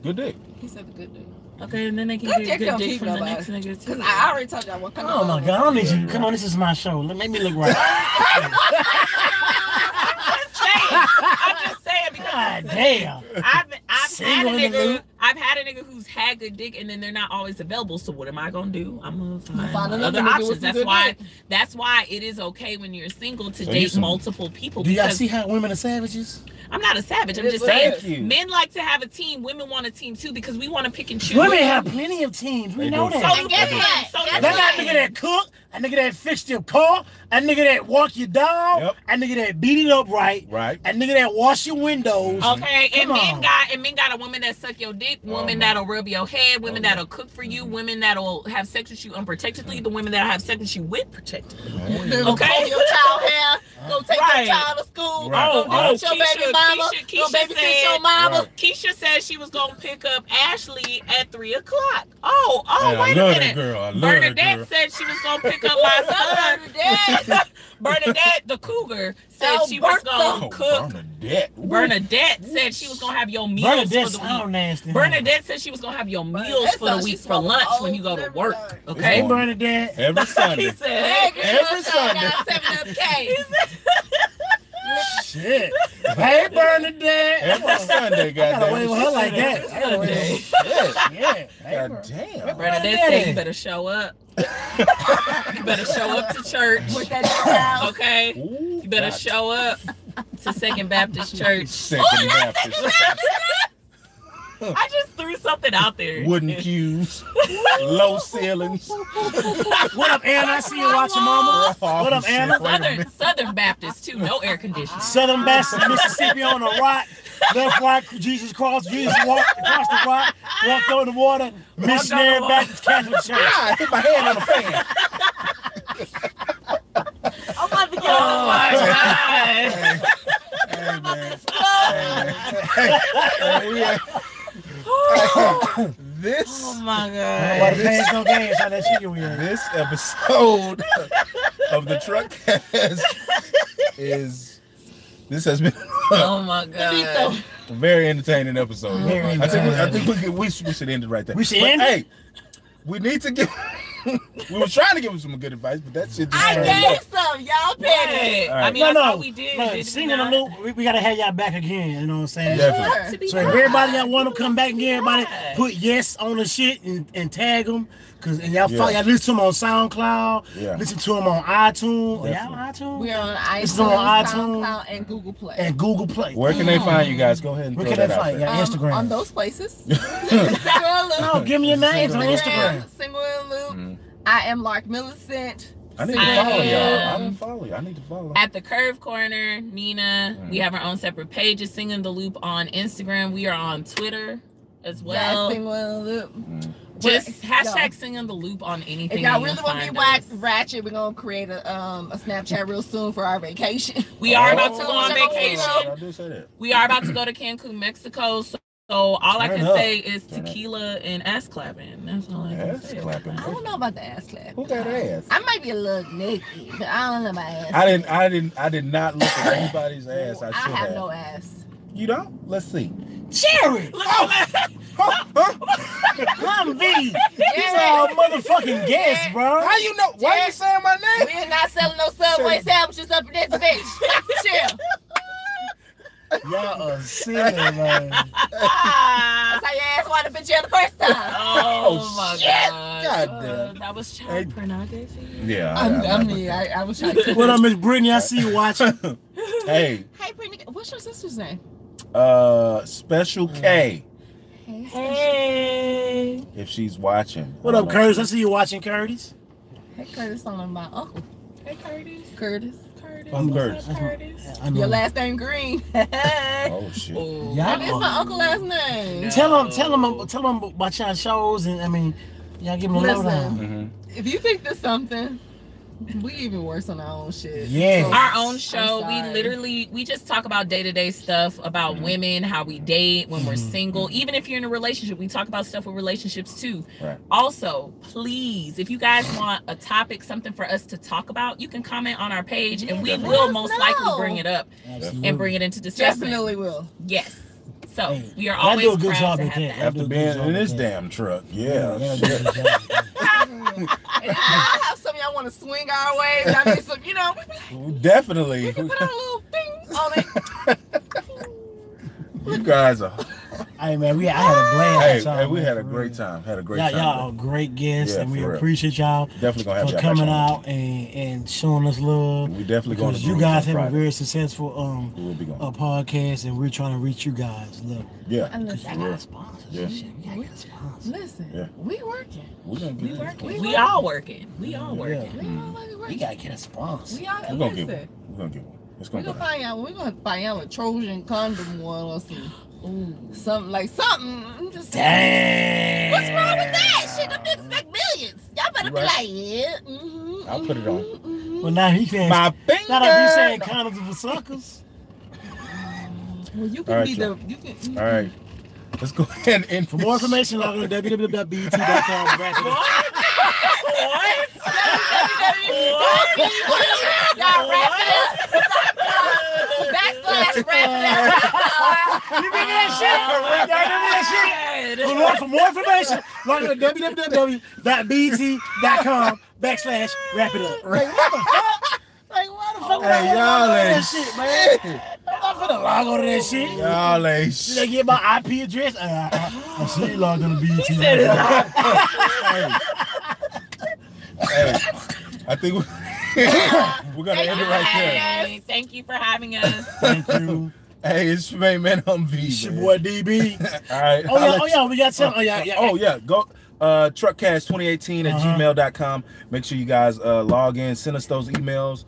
good dick. He said the good dick. Okay, and then they can Good get dick good don't dick keep from the nobody. next nigga Because too. I already told y'all what kind of. Oh my God, I don't need you. Come on, this is my show. Let me look right. I'm just saying because God damn. I've had a nigga who's had good dick and then they're not always available. So what am I gonna do? I'm gonna find find another other nigga options. with some That's good why. dick. That's why it is okay when you're single to So you date some- multiple people. Do y'all because see how women are savages? I'm not a savage. I'm It just is what it saying is. men like to have a team. Women want a team too because we want to pick and choose. Women have plenty of teams. We They know do. that. So And guess do what? men. So Guess do That what? men. nigga that cook, a nigga that fixed your car, a nigga that walk your dog, Yep. a nigga that beat it up right, Right. a nigga that wash your windows. Okay, and Come men on. got a woman that suck your dick, women my. that'll rub your head, women Oh, my. that'll cook for you, women that'll have sex with you unprotectedly, the women that'll have sex with you with protectedly. Go Okay. comb your child hair. Go take Right. your child to school. Right. Go Oh, visit your baby mama. Keisha Go babysit said- your mama. Right. Keisha said she was gonna pick up Ashley at 3:00. Oh, Man, wait I a love minute. that girl. I love Bernadette that girl. said she was gonna pick up my son. Bernadette. Bernadette, the cougar, said she was Alberto. gonna Oh, cook. Bernadette. Ooh. Bernadette said she was gonna have your meals Bernadette for the week. sound nasty. Bernadette said she was gonna have your meals Bernadette for the sounds week she's for smoking lunch when O's you go to every work. day. Okay. Hey, Bernadette. Every He Sunday. said, Hey, get Every your son Sunday. down 7 K. Shit. Hey, Bernadette. Every Sunday, I gotta goddamn. wave with her like that. I gotta wave Sunday. with her. Yeah. Hey, God damn. Bernadette said you better show up. You better show up to church. With that child. Okay. Ooh, You better God. show up to Second Baptist Church. Second Baptist. I just threw something out there. Wooden pews. Low ceilings. What up, Anna? I see you watching, mama. What up, shit, Anna? wait a minute. Southern Baptist too, no air conditioning. Southern Baptist, Mississippi on the rock. left, right, Jesus crossed, Jesus walked across the rock, walked on the water, missionary Baptist Catholic Church. I hit my hand on the fan. I'm about to get Oh my Hey, this. Oh my Nobody god. pays no games on that chicken wing. This episode of the Truckcast this has been Oh my god. a very entertaining episode. Very I think we should end it right there. We should But, end it? Hey, we need to get. We were trying to give him some good advice, but that shit just I turned gave up. some. Y'all petty. Hey, All right. I mean, I thought we No, did. no, did we singing the not? loop, we gotta have y'all back again, you know what I'm saying? Definitely. So if everybody that want to come back and everybody put yes on the shit and tag them, and y'all follow, y'all listen to them on SoundCloud, listen to them on iTunes. Y'all on iTunes? We're on This is iTunes, on iTunes. SoundCloud, and Google Play. And Google Play. Where can they find you guys? Go ahead and Where throw can that they out find you? there. Instagram. On those places. No, give me your names on Instagram. Single and Loop. I am Lark Millicent. I need to I follow y'all. I am- didn't follow you. I need to follow. At the Curve Corner, Nina. We have our own separate pages. Singing the Loop on Instagram. We are on Twitter as well. Single and Loop. Just Yo. hashtag Singing the Loop on anything. If y'all and really you'll want to be find us. ratchet, we're gonna create a Snapchat real soon for our vacation. We are about to go on Oh, vacation. I do say that. We are about to go to Cancun, Mexico. So all I Turn can up. say is tequila and ass clapping. That's all I can Ass say. clapping. I don't know about the ass clap. Who got ass? I might be a little naked, but I don't know about ass. I did not look at anybody's ass. I I should have no ass. You don't? Let's see. Jerry! I'm V. These are motherfucking guests, bro. How you know? Why are you saying my name? We are not selling no Subway sandwiches up in this bitch. Chill. Y'all are silly, man. That's how your ass wanted to be jail the first time. Oh my shit. god. God damn. That was Hey. child pornography. Yeah. I was trying to. What up, Miss Brittany? I see you watching. Hey, Hey, Brittany, what's your sister's name? Special K, Hey. if she's watching. What up, Curtis? I see you watching, Curtis. Hey, Curtis, on my uncle. Hey, Curtis. Curtis. I'm What's Curtis. up, Curtis? I know. Your last name Green. Oh shit. Oh. Yeah. That is my uncle last name. Tell them about y'all shows, and I mean, y'all give them a Listen. lowdown. Mm-hmm. If you think there's something, we even worse on our own shit. Yeah. Our own I'm show, sorry. we just talk about day-to-day stuff about women, how we date when we're single. Even if you're in a relationship, we talk about stuff with relationships too. Right. Also, please, if you guys want a topic, something for us to talk about, you can comment on our page and we Definitely. will Let us most know. likely bring it up Absolutely. and bring it into discussion. Definitely will. Yes. So Hey, we are y'all always do a good proud job to at have that. that. After being in this damn truck, yeah. y'all shit. do a good job at that. And if y'all have some of y'all want to swing our way, I mean, some, you know, Definitely. we can put a little thing on it. You guys are. Hey man, I had a blast. Hey, we man, had a for great real. time. Had a great Y'all are time. great guests, Yeah, and we for real. appreciate y'all Definitely gonna have for y'all coming back on. out and showing us love. We definitely going to. Because you guys have a very successful We will be going. podcast, and we're trying to reach you guys. Look, Yeah. And cause listen, y'all got sponsors. Yeah. And shit. We gotta get a sponsor. listen, Yeah. we working. We're gonna We get working. We We all working. We all working. We all like We working. gotta get a sponsor. We all We're gonna get listen. one. We're gonna get one. It's We're gonna gonna go. find out. We're gonna find out a Trojan condom one or some something like something. I'm just saying. Damn. What's wrong with that? Shit, them niggas make millions. Y'all better You be right. like, yeah. Mm-hmm, I'll put it on. mm-hmm. Well, now he can't. My finger. Not if you saying condoms for suckers. Well, you All can right, be y'all. the. You can. All right. Let's go ahead and For more information, log on to www.bet.com. Y'all wrap it up. Backslash wrap it up. You remember that shit? Y'all remember that shit? For more information, log on to www.bt.com /wrap it up. Like, what the fuck? Like, why the fuck would I Hey, log y'all on to that ain't shit, man? I'm finna log on to that shit. y'all ain't Did shit. they get my IP address? I see you logged on to BT. Hey, I think we're gonna end it right there. Hey, thank you for having us. Thank you. Hey, it's your main man, I'm V. It's your man. boy DB. All right. Oh yeah, we got some. Oh yeah, go truckcast2018 at gmail.com. Make sure you guys log in, send us those emails.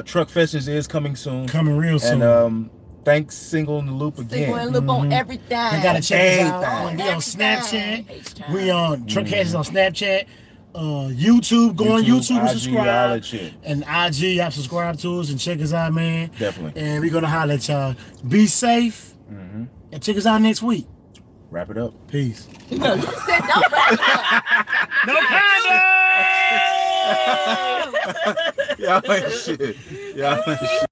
Truck Festers is coming soon. Coming real soon. And Thanks, Single in the Loop again. Single in the Loop on everything. You gotta check us out. We on Snapchat. We on Truckcast on Snapchat. YouTube, go on YouTube and subscribe. And IG, you have to subscribe to us and check us out, man. Definitely. And we're gonna holler at y'all. Be safe. And check us out next week. Wrap it up. Peace. No, you said don't wrap it up. No condom! Y'all ain't shit. Y'all ain't shit.